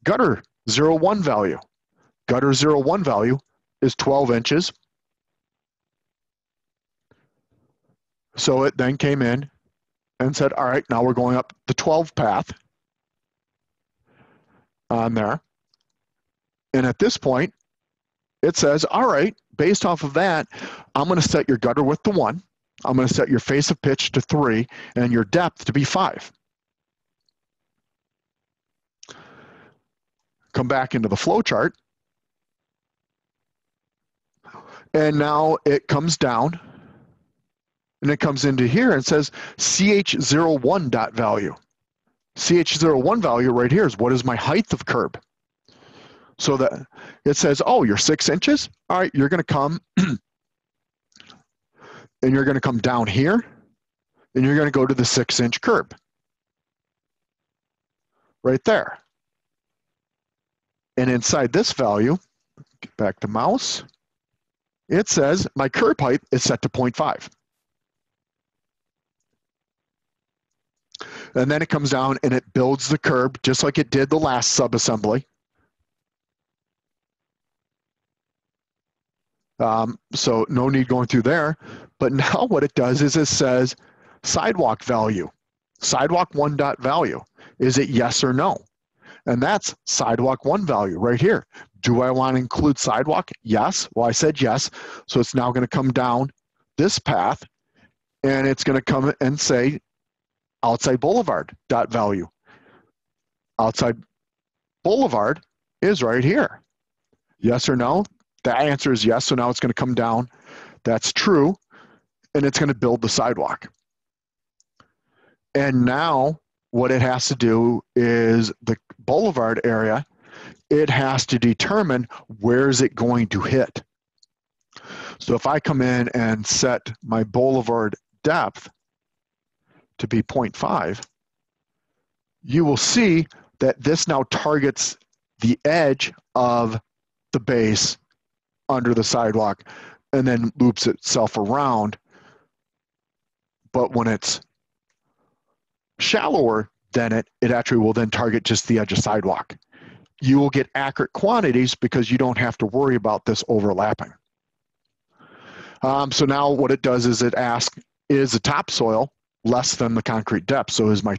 [SPEAKER 1] gutter 0,1 value. Gutter 0,1 value is 12 inches. So it then came in and said, all right, now we're going up the 12 path on there. And at this point, it says, all right, based off of that, I'm going to set your gutter width to 1. I'm going to set your face of pitch to 3 and your depth to be 5. Come back into the flow chart. And now it comes down and it comes into here and says ch01 dot value. ch01 value right here is what is my height of curb. So that it says, oh, you're 6 inches? All right, you're going to come and you're going to come down here and you're going to go to the 6-inch curb. Right there. And inside this value, get back to mouse, it says my curb height is set to 0.5. And then it comes down and it builds the curb just like it did the last subassembly. So no need going through there. But now what it does is it says sidewalk value. Sidewalk 1 dot value. Is it yes or no? And that's sidewalk 1 value right here. Do I want to include sidewalk? Yes. Well, I said yes. So it's now going to come down this path and it's going to come and say outside boulevard dot value. Outside boulevard is right here. Yes or no? The answer is yes. So now it's going to come down. That's true. And it's going to build the sidewalk. And now what it has to do is the boulevard area, it has to determine where is it going to hit. So if I come in and set my boulevard depth to be 0.5, you will see that this now targets the edge of the base under the sidewalk and then loops itself around. But when it's shallower than it actually will then target just the edge of sidewalk. You will get accurate quantities because you don't have to worry about this overlapping. So now what it does is it asks, is the topsoil less than the concrete depth? So is my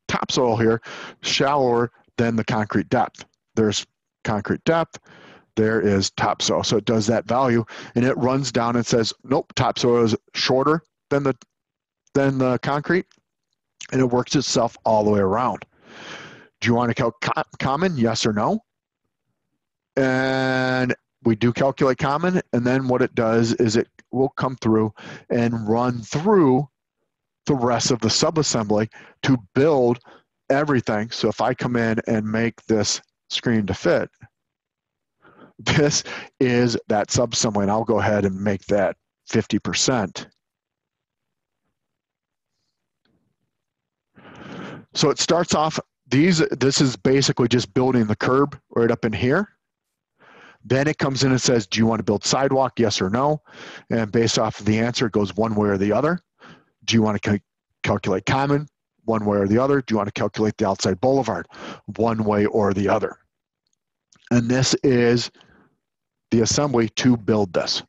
[SPEAKER 1] topsoil here shallower than the concrete depth? There's concrete depth, there is topsoil. So it does that value and it runs down and says, nope, topsoil is shorter than the concrete, and it works itself all the way around. Do you want to calculate common? Yes or no? And we do calculate common, and then what it does is it will come through and run through the rest of the subassembly to build everything. So if I come in and make this screen to fit, this is that subassembly, and I'll go ahead and make that 50%. So it starts off, this is basically just building the curb right up in here. Then it comes in and says, do you want to build sidewalk, yes or no? And based off of the answer, it goes one way or the other. Do you want to calculate common, one way or the other? Do you want to calculate the outside boulevard, one way or the other? And this is the assembly to build this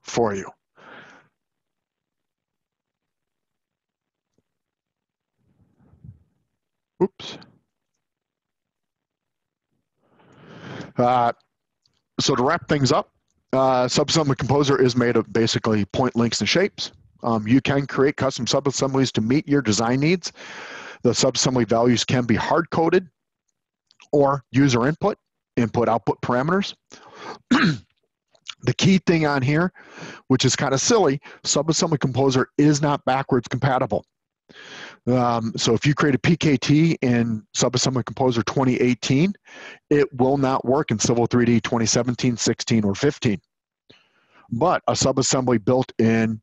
[SPEAKER 1] for you. Oops. So to wrap things up, Subassembly Composer is made of basically point links and shapes. You can create custom subassemblies to meet your design needs. The subassembly values can be hard-coded or user input-output parameters. The key thing on here, which is kind of silly, Subassembly Composer is not backwards compatible. So if you create a PKT in Subassembly Composer 2018, it will not work in Civil 3D 2017, 16, or 15. But a subassembly built in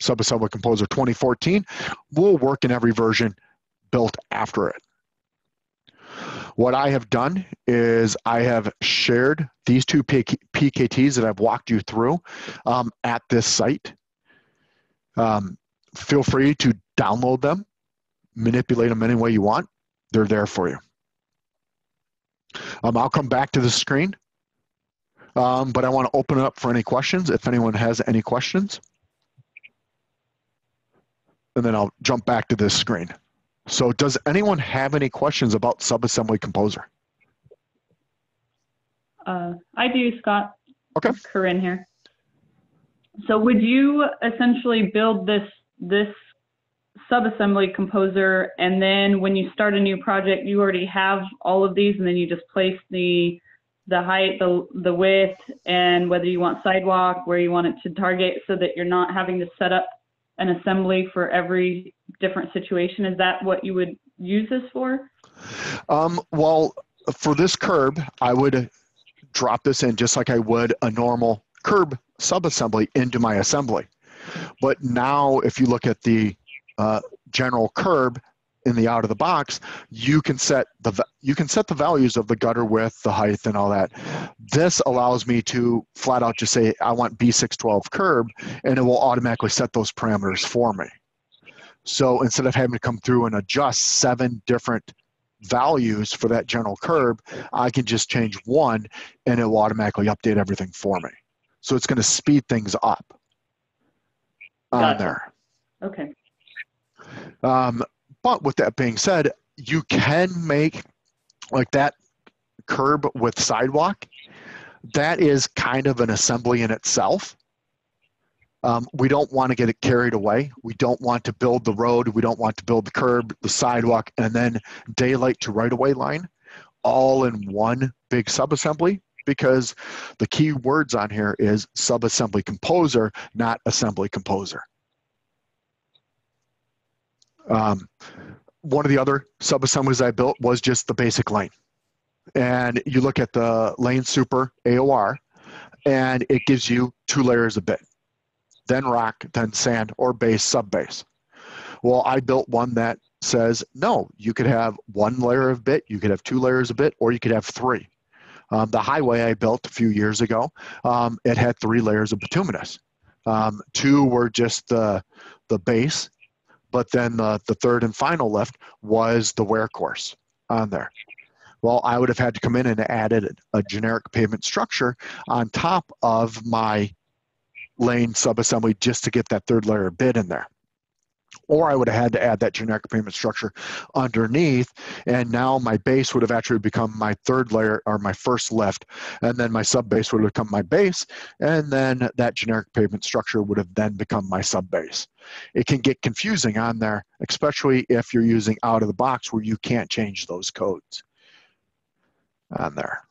[SPEAKER 1] Subassembly Composer 2014 will work in every version built after it. What I have done is I have shared these two PKTs that I've walked you through at this site. Feel free to download them, manipulate them any way you want. They're there for you. I'll come back to the screen, but I want to open it up for any questions, if anyone has any questions. And then I'll jump back to this screen. So does anyone have any questions about Subassembly Composer?
[SPEAKER 4] I do, Scott.
[SPEAKER 1] Okay.
[SPEAKER 4] Corinne here. So would you essentially build this Subassembly Composer, and then when you start a new project, you already have all of these, and then you just place the height, the width, and whether you want sidewalk, where you want it to target, so that you're not having to set up an assembly for every different situation? Is that what you would use this for?
[SPEAKER 1] Well, for this curb, I would drop this in just like I would a normal curb subassembly into my assembly. But now if you look at the general curb in the out of the box, you can set the values of the gutter width, the height, and all that. This allows me to flat out just say I want B612 curb, and it will automatically set those parameters for me. So instead of having to come through and adjust 7 different values for that general curb, I can just change one and it will automatically update everything for me. So it's going to speed things up on there.
[SPEAKER 4] Okay.
[SPEAKER 1] But with that being said, you can make like that curb with sidewalk. That is kind of an assembly in itself. We don't want to get it carried away. We don't want to build the road. We don't want to build the curb, the sidewalk, and then daylight to right-of-way line all in one big subassembly, because the key words on here is Subassembly Composer, not Assembly Composer. One of the other subassemblies I built was just the basic lane. And you look at the Lane Super AOR, and it gives you 2 layers of bit, then rock, then sand, or base, sub-base. Well, I built one that says, no, you could have 1 layer of bit, you could have 2 layers of bit, or you could have 3. The highway I built a few years ago, it had 3 layers of bituminous. 2 were just the base, but then the third and final lift was the wear course on there. Well, I would have had to come in and added a generic pavement structure on top of my lane subassembly just to get that 3rd layer of bit in there. Or I would have had to add that generic pavement structure underneath, and now my base would have actually become my 3rd layer, or my 1st lift, and then my sub-base would have become my base, and then that generic pavement structure would have then become my sub-base. It can get confusing on there, especially if you're using out of the box where you can't change those codes on there.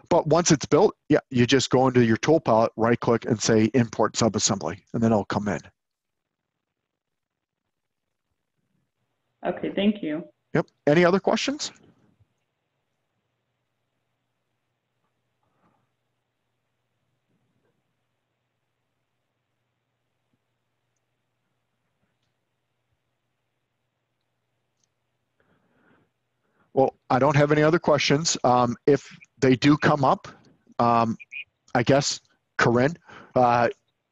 [SPEAKER 1] But once it's built, yeah, you just go into your tool palette, right click, and say import subassembly, and then it'll come in.
[SPEAKER 4] Okay, thank you.
[SPEAKER 1] Yep. Any other questions? Well, I don't have any other questions. If they do come up, I guess, Corinne,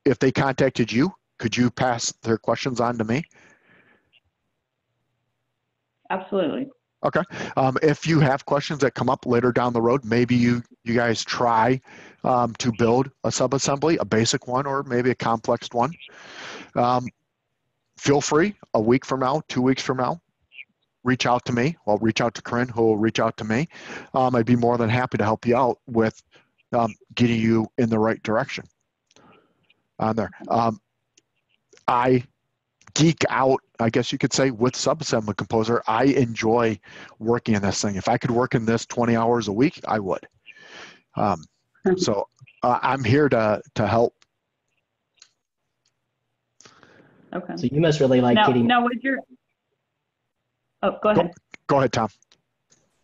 [SPEAKER 1] if they contacted you, could you pass their questions on to me?
[SPEAKER 4] Absolutely.
[SPEAKER 1] Okay. If you have questions that come up later down the road, maybe you guys try to build a subassembly, a basic one, or maybe a complex one. Feel free, a week from now, 2 weeks from now, reach out to me. I'll reach out to Corinne, who will reach out to me. I'd be more than happy to help you out with getting you in the right direction on there. I geek out, I guess you could say, with Subassembly Composer. I enjoy working in this thing. If I could work in this 20 hours a week, I would. So I'm here to help.
[SPEAKER 2] Okay. So you must really like getting.
[SPEAKER 4] Now, with your. Oh, go ahead.
[SPEAKER 1] Go ahead, Tom.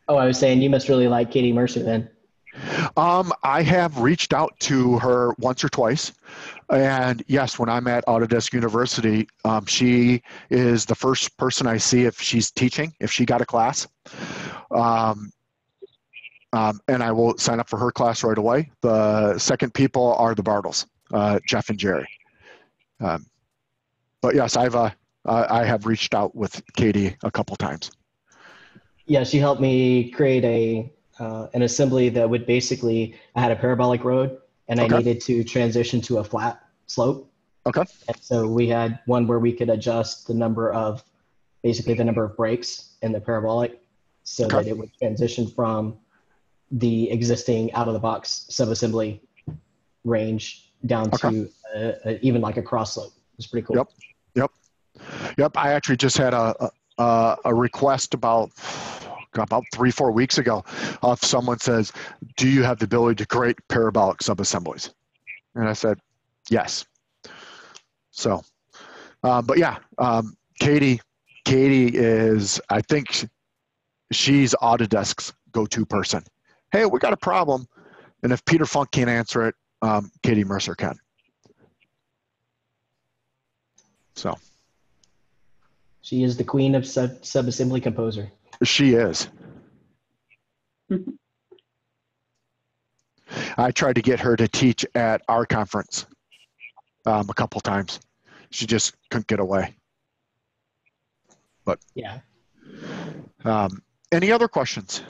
[SPEAKER 2] Oh, I was saying you must really like Katie Mercer then.
[SPEAKER 1] I have reached out to her once or twice, and yes, when I'm at Autodesk University, she is the first person I see if she's teaching, if she got a class. And I will sign up for her class right away. The second people are the Bartles, Jeff and Jerry. But yes, I have reached out with Katie a couple times.
[SPEAKER 2] Yeah, she helped me create an assembly that would basically, I had a parabolic road and I needed to transition to a flat slope.
[SPEAKER 1] Okay.
[SPEAKER 2] And so we had one where we could adjust the number of, basically the number of breaks in the parabolic so that it would transition from the existing out-of-the-box subassembly range down to even like a cross slope. It's pretty cool.
[SPEAKER 1] Yep. I actually just had a request about 3-4 weeks ago of someone says, do you have the ability to create parabolic subassemblies? And I said, yes. So, but yeah, Katie is, I think she's Autodesk's go-to person. Hey, we got a problem. And if Peter Funk can't answer it, Katie Mercer can. So.
[SPEAKER 2] She is the queen of subassembly composer.
[SPEAKER 1] She is. I tried to get her to teach at our conference a couple times. She just couldn't get away. But
[SPEAKER 2] yeah.
[SPEAKER 1] Any other questions?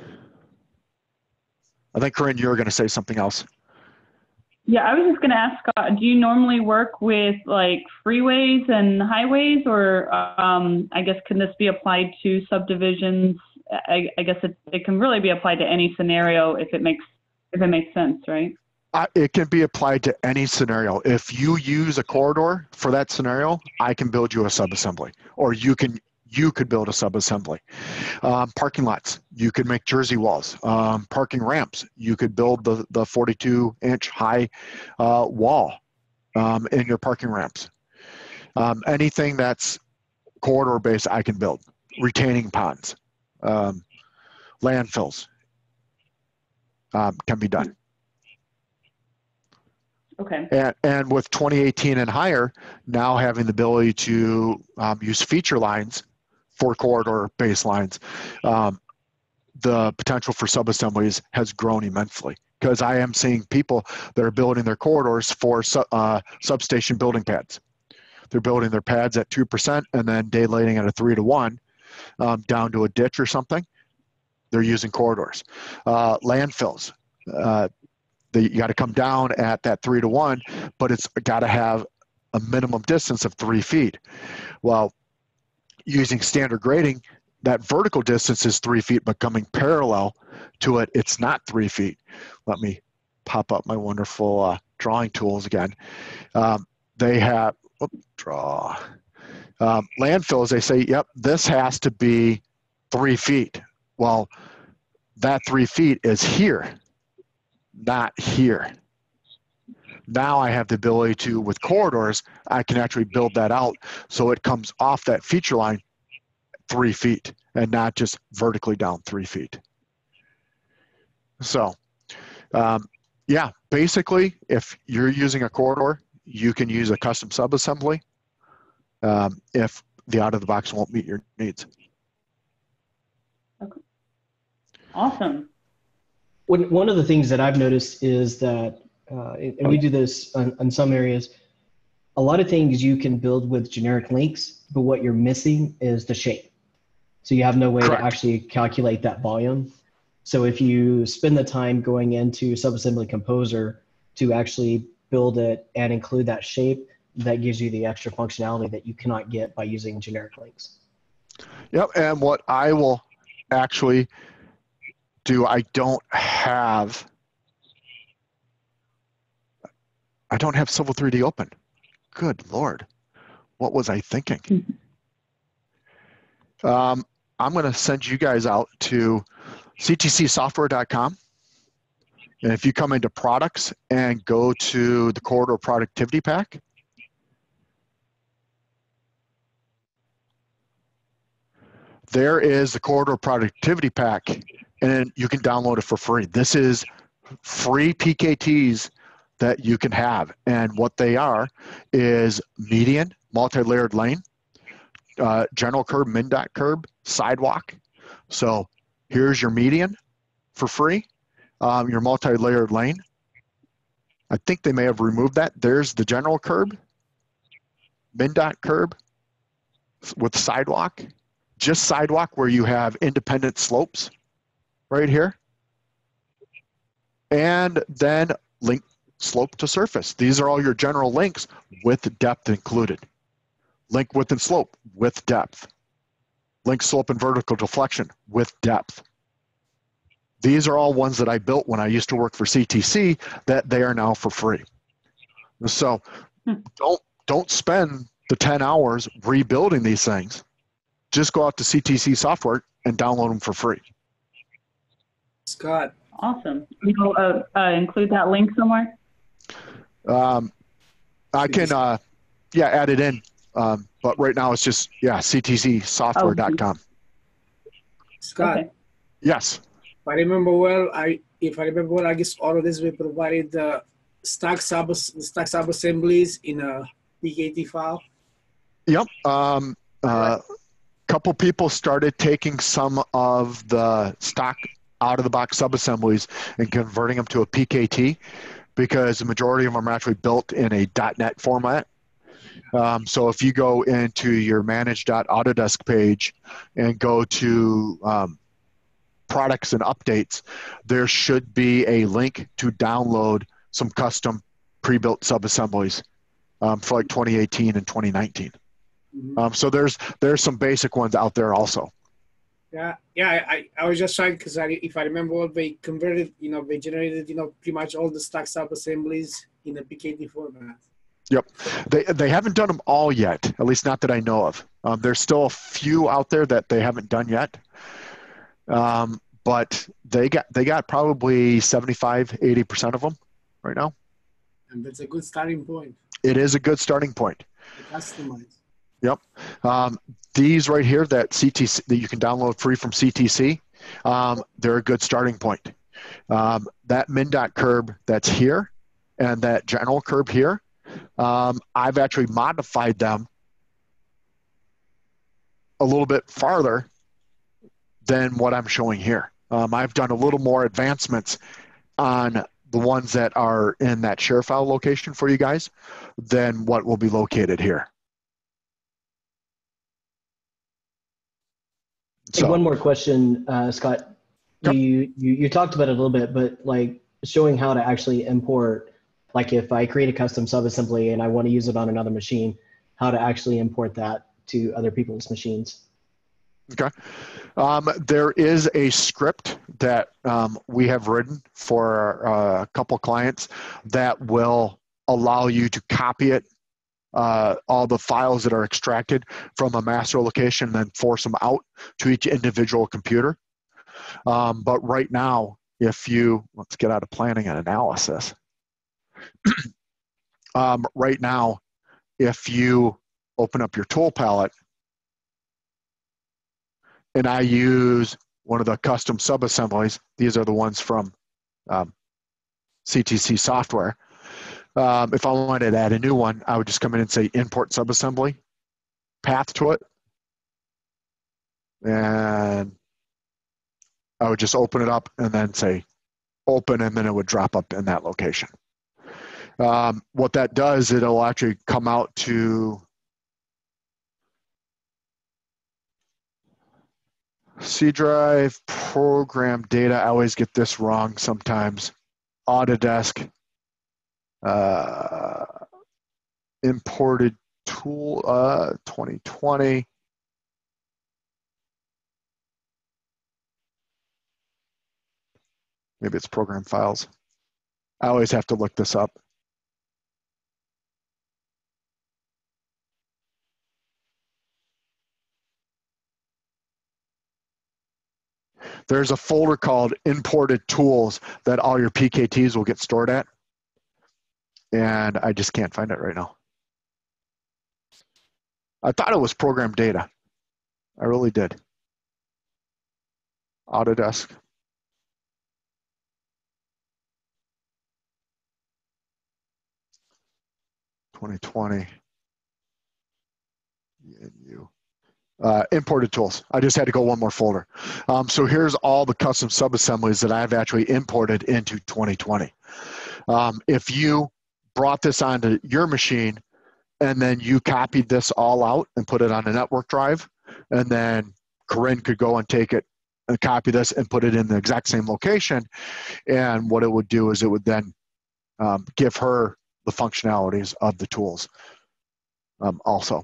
[SPEAKER 1] I think, Corinne, you were going to say something else.
[SPEAKER 4] Yeah, I was just going to ask, Scott, do you normally work with like freeways and highways, or I guess can this be applied to subdivisions? I guess it can really be applied to any scenario if it makes sense, right?
[SPEAKER 1] It can be applied to any scenario. If you use a corridor for that scenario, I can build you a subassembly, or you could build a subassembly. Parking lots, you could make Jersey walls. Parking ramps, you could build the 42-inch high wall in your parking ramps. Anything that's corridor based, I can build. Retaining ponds, landfills can be done. And with 2018 and higher, now having the ability to use feature lines for corridor baselines, the potential for subassemblies has grown immensely, because I am seeing people that are building their corridors for substation building pads. They're building their pads at 2% and then daylighting at a 3-to-1 down to a ditch or something. They're using corridors. Landfills. You got to come down at that 3-to-1, but it's got to have a minimum distance of 3 feet. Well, using standard grading, that vertical distance is 3 feet, but coming parallel to it, it's not 3 feet. Let me pop up my wonderful drawing tools again. They have, draw. Landfills, they say, yep, this has to be 3 feet. Well, that 3 feet is here, not here. Now I have the ability to, with corridors, I can actually build that out so it comes off that feature line 3 feet and not just vertically down 3 feet. So, yeah, basically, if you're using a corridor, you can use a custom subassembly if the out-of-the-box won't meet your needs.
[SPEAKER 4] Okay. Awesome.
[SPEAKER 2] One of the things that I've noticed is that, and we do this on some areas, a lot of things you can build with generic links, but what you're missing is the shape. So you have no way to actually calculate that volume. So if you spend the time going into Subassembly Composer to actually build it and include that shape, that gives you the extra functionality that you cannot get by using generic links.
[SPEAKER 1] Yep, and what I will actually do, I don't have Civil 3D open. Good Lord, what was I thinking? I'm going to send you guys out to ctcsoftware.com. And if you come into products and go to the corridor productivity pack, there is the corridor productivity pack, and you can download it for free. This is free PKTs that you can have. And what they are is median, multi-layered lane, general curb, min-dot curb, sidewalk. So here's your median for free, your multi-layered lane. I think they may have removed that. There's the general curb, min-dot curb with sidewalk, just sidewalk where you have independent slopes right here. And then link slope to surface. These are all your general links with depth included. Link width and slope with depth. Link slope and vertical deflection with depth. These are all ones that I built when I used to work for CTC that they are now for free. So don't spend the 10 hours rebuilding these things. Just go out to CTC software and download them for free.
[SPEAKER 3] Scott.
[SPEAKER 4] Awesome. You'll include that link somewhere?
[SPEAKER 1] I can add it in. But right now it's just, ctcsoftware.com.
[SPEAKER 3] Scott.
[SPEAKER 4] Okay.
[SPEAKER 1] Yes.
[SPEAKER 3] If I remember well, I guess all of this we provided the stack sub-assemblies in a PKT file.
[SPEAKER 1] Yep. Couple people started taking some of the stock out-of-the-box subassemblies and converting them to a PKT, because the majority of them are actually built in a .NET format. So if you go into your manage.autodesk page and go to products and updates, there should be a link to download some custom pre-built subassemblies for like 2018 and 2019.
[SPEAKER 3] Mm-hmm.
[SPEAKER 1] So there's some basic ones out there also.
[SPEAKER 3] I was just trying, because if I remember well, they converted, they generated, pretty much all the stack sub-assemblies in a PKT format.
[SPEAKER 1] Yep. They haven't done them all yet, at least not that I know of. There's still a few out there that they haven't done yet. But they got probably 75, 80% of them right now.
[SPEAKER 3] And that's a good starting point.
[SPEAKER 1] It is a good starting point.
[SPEAKER 3] Customize.
[SPEAKER 1] Yep. These right here that you can download free from CTC, they're a good starting point. That min-dot curb that's here, and that general curb here, I've actually modified them a little bit farther than what I'm showing here. I've done a little more advancements on the ones that are in that share file location for you guys than what will be located here.
[SPEAKER 2] So, one more question, Scott.
[SPEAKER 1] Yep.
[SPEAKER 2] You talked about it a little bit, but like showing how to actually import, like if I create a custom subassembly and I want to use it on another machine, how to actually import that to other people's machines.
[SPEAKER 1] Okay. There is a script that we have written for a couple clients that will allow you to copy it, all the files that are extracted from a master location, and then force them out to each individual computer. But right now, if you, let's get out of planning and analysis. Right now, if you open up your tool palette, and I use one of the custom subassemblies, these are the ones from CTC software. If I wanted to add a new one, I would just come in and say import subassembly, path to it, and I would just open it up and then say open, and then it would drop up in that location. What that does, it'll actually come out to C drive, program data. I always get this wrong sometimes. Autodesk, imported tool, 2020. Maybe it's program files. I always have to look this up. There's a folder called imported tools that all your PKTs will get stored at. And I just can't find it right now. I thought it was program data. I really did. Autodesk. (2020) ENU. Imported tools. I just had to go one more folder. So here's all the custom subassemblies that I've actually imported into 2020. If you brought this onto your machine and then you copied this all out and put it on a network drive, and then Corinne could go and take it and copy this and put it in the exact same location, and what it would do is it would then give her the functionalities of the tools also.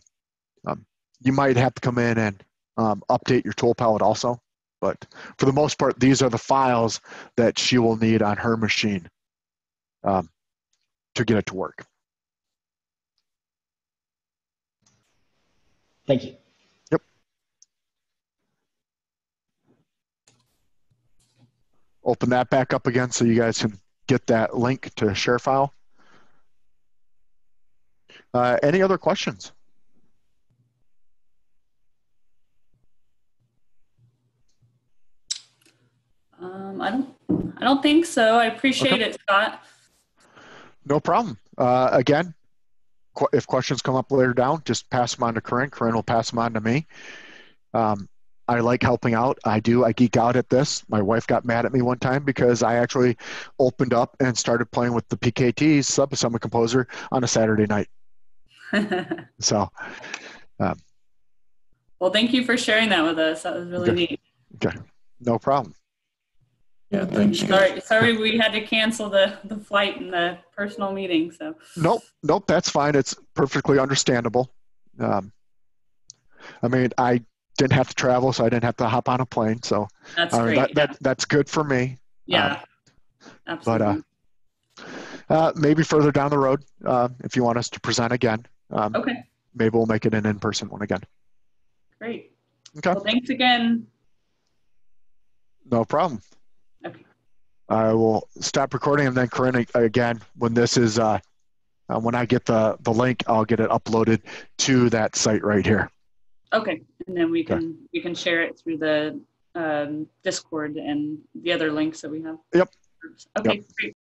[SPEAKER 1] You might have to come in and update your tool palette also, but for the most part, these are the files that she will need on her machine to get it to work.
[SPEAKER 2] Thank you.
[SPEAKER 1] Yep. Open that back up again so you guys can get that link to share file. Any other questions?
[SPEAKER 4] I don't think so. I appreciate it, Scott.
[SPEAKER 1] No problem. Again, if questions come up later down, just pass them on to Corinne. Corinne will pass them on to me. I like helping out. I do. I geek out at this. My wife got mad at me one time because I actually opened up and started playing with the PKT Subassembly Composer on a Saturday night. So.
[SPEAKER 4] Well, thank you for sharing that with us. That was really neat.
[SPEAKER 1] Okay. No problem.
[SPEAKER 5] Yeah, thanks.
[SPEAKER 4] Sorry we had to cancel the flight and the personal meeting. So.
[SPEAKER 1] Nope, that's fine. It's perfectly understandable. I mean, I didn't have to travel, so I didn't have to hop on a plane. So
[SPEAKER 4] that's great.
[SPEAKER 1] That's good for me.
[SPEAKER 4] Yeah, absolutely.
[SPEAKER 1] But maybe further down the road, if you want us to present again,
[SPEAKER 4] okay.
[SPEAKER 1] Maybe we'll make it an in-person one again.
[SPEAKER 4] Great.
[SPEAKER 1] Okay.
[SPEAKER 4] Well, thanks again.
[SPEAKER 1] No problem.
[SPEAKER 4] Okay.
[SPEAKER 1] I will stop recording, and then Corinne, again, when this is, when I get the link, I'll get it uploaded to that site right here.
[SPEAKER 4] Okay, and then we can share it through the Discord and the other links that we have.
[SPEAKER 1] Yep.
[SPEAKER 4] Okay,
[SPEAKER 1] Yep.
[SPEAKER 4] great.